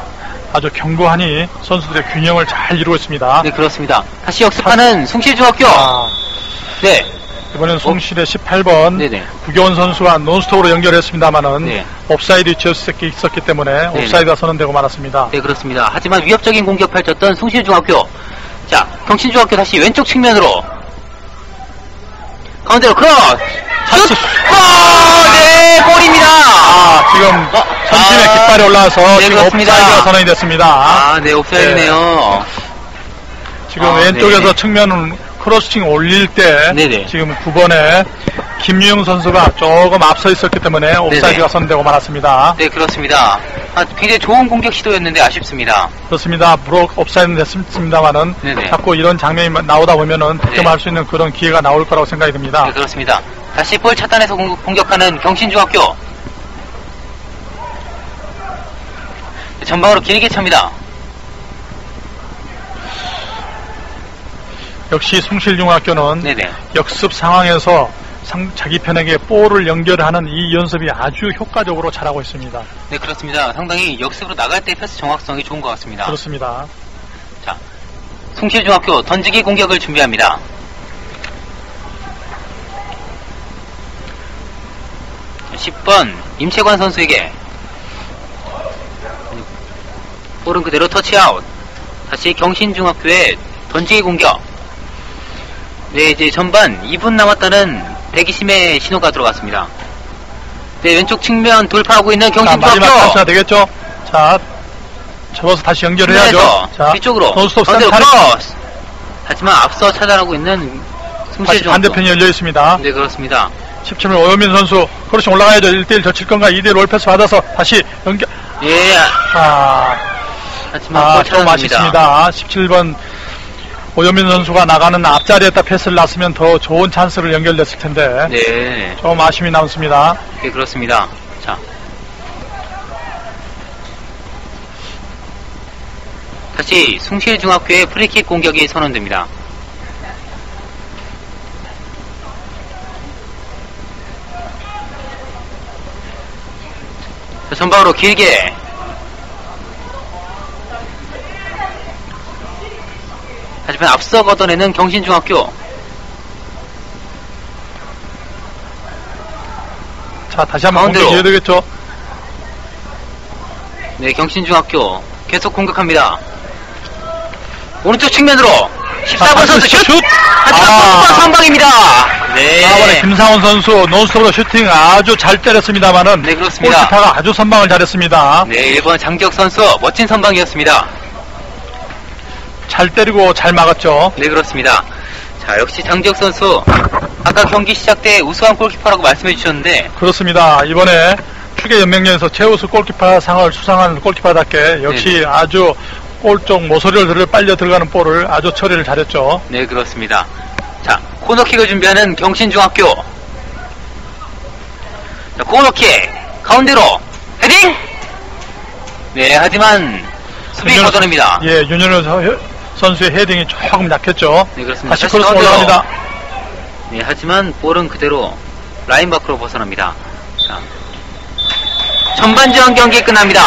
[SPEAKER 2] 아주 견고하니 선수들의 균형을 잘 이루고 있습니다.
[SPEAKER 1] 네, 그렇습니다. 다시 역습하는 숭실중학교. 네.
[SPEAKER 2] 이번엔 숭실의 18번
[SPEAKER 1] 네네.
[SPEAKER 2] 구교원 선수와 논스톱으로 연결했습니다만은
[SPEAKER 1] 네.
[SPEAKER 2] 옵사이드 있었기 때문에
[SPEAKER 1] 네네.
[SPEAKER 2] 옵사이드가 선언되고 말았습니다.
[SPEAKER 1] 네, 그렇습니다. 하지만 위협적인 공격 펼쳤던 숭실중학교. 자, 경신중학교 다시 왼쪽 측면으로. 가운데로 크로스! 슛! 네, 골입니다!
[SPEAKER 2] 지금 선심의 깃발이 올라와서
[SPEAKER 1] 네,
[SPEAKER 2] 지금
[SPEAKER 1] 그렇습니다.
[SPEAKER 2] 옵사이드가 선언이 됐습니다.
[SPEAKER 1] 네, 옵사이드네요.
[SPEAKER 2] 지금 왼쪽에서
[SPEAKER 1] 네네.
[SPEAKER 2] 측면은 크로스팅 올릴 때
[SPEAKER 1] 네네.
[SPEAKER 2] 지금 9번에 김유영 선수가 조금 앞서 있었기 때문에 옵사이드가
[SPEAKER 1] 네네.
[SPEAKER 2] 선언되고 말았습니다.
[SPEAKER 1] 네, 그렇습니다. 굉장히 좋은 공격 시도였는데 아쉽습니다.
[SPEAKER 2] 그렇습니다. 물론 옵사이드는 됐습니다만은
[SPEAKER 1] 네네.
[SPEAKER 2] 자꾸 이런 장면이 나오다 보면은 득점할 수 있는 그런 기회가 나올 거라고 생각이 듭니다.
[SPEAKER 1] 네, 그렇습니다. 다시 볼 차단해서 공격하는 경신중학교. 전방으로 길게 찹니다.
[SPEAKER 2] 역시 숭실중학교는
[SPEAKER 1] 네네.
[SPEAKER 2] 역습 상황에서 자기 편에게 볼을 연결하는 이 연습이 아주 효과적으로 잘하고 있습니다.
[SPEAKER 1] 네, 그렇습니다. 상당히 역습으로 나갈 때 패스 정확성이 좋은 것 같습니다.
[SPEAKER 2] 그렇습니다.
[SPEAKER 1] 자, 숭실중학교 던지기 공격을 준비합니다. 자, 10번 임채관 선수에게 볼은 그대로 터치아웃. 다시 경신중학교의 던지기 공격. 네, 이제 전반 2분 남았다는 대기심의 신호가 들어갔습니다. 네, 왼쪽 측면 돌파하고 있는 경신중학교.
[SPEAKER 2] 마지막 찬스가 되겠죠? 자, 접어서 다시 연결해야죠.
[SPEAKER 1] 자, 뒤쪽으로.
[SPEAKER 2] 논스톱
[SPEAKER 1] 크로스. 하지만 앞서 차단하고 있는 숭실중학교.
[SPEAKER 2] 반대편이 열려 있습니다.
[SPEAKER 1] 네, 그렇습니다.
[SPEAKER 2] 17번 오현민 선수 그렇지 올라가야죠. 1대1 젖힐 건가 2대1 롤패스 받아서 다시 연결.
[SPEAKER 1] 예. 하지만
[SPEAKER 2] 좀 아쉽습니다. 17번 오현민 선수가 나가는 앞자리에다 패스를 놨으면 더 좋은 찬스를 연결됐을 텐데.
[SPEAKER 1] 네.
[SPEAKER 2] 좀 아쉬움이 남습니다.
[SPEAKER 1] 네, 그렇습니다. 자. 다시 숭실중학교의 프리킥 공격이 선언됩니다. 자, 전방으로 길게. 하지만 앞서 걷어내는 경신중학교.
[SPEAKER 2] 자, 다시 한번
[SPEAKER 1] 가운데로.
[SPEAKER 2] 공격해야 되겠죠.
[SPEAKER 1] 네, 경신중학교 계속 공격합니다. 오른쪽 측면으로 14번 선수 슛! 하지만 선방입니다. 네.
[SPEAKER 2] 4번의 김상훈 선수 논스톱으로 슈팅 아주 잘 때렸습니다만은
[SPEAKER 1] 네, 그렇습니다.
[SPEAKER 2] 골키퍼가 아주 선방을 잘했습니다.
[SPEAKER 1] 네, 1번 장지혁 선수 멋진 선방이었습니다.
[SPEAKER 2] 잘 때리고 잘 막았죠.
[SPEAKER 1] 네, 그렇습니다. 자, 역시 장지혁 선수 아까 경기 시작 때 우수한 골키퍼라고 말씀해 주셨는데
[SPEAKER 2] 그렇습니다. 이번에 축의 연맹전에서 최우수 골키파 상을 수상한 골키파답게 역시 네네. 아주 골쪽 모서리를 빨려 들어가는 볼을 아주 처리를 잘했죠.
[SPEAKER 1] 네, 그렇습니다. 자, 코너킥을 준비하는 경신중학교. 자, 코너킥 가운데로 헤딩. 네, 하지만 수비 거절입니다.
[SPEAKER 2] 예, 윤현우 선수의 헤딩이 조금 약했죠.
[SPEAKER 1] 네, 그렇습니다.
[SPEAKER 2] 다시 크로스 올라갑니다.
[SPEAKER 1] 네, 하지만 볼은 그대로 라인 밖으로 벗어납니다. 자, 전반전 경기 끝납니다.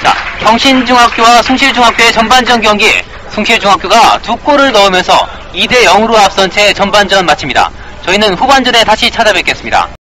[SPEAKER 1] 자, 경신중학교와 숭실중학교의 전반전 경기. 숭실중학교가 2골을 넣으면서 2대 0으로 앞선 채 전반전 마칩니다. 저희는 후반전에 다시 찾아뵙겠습니다.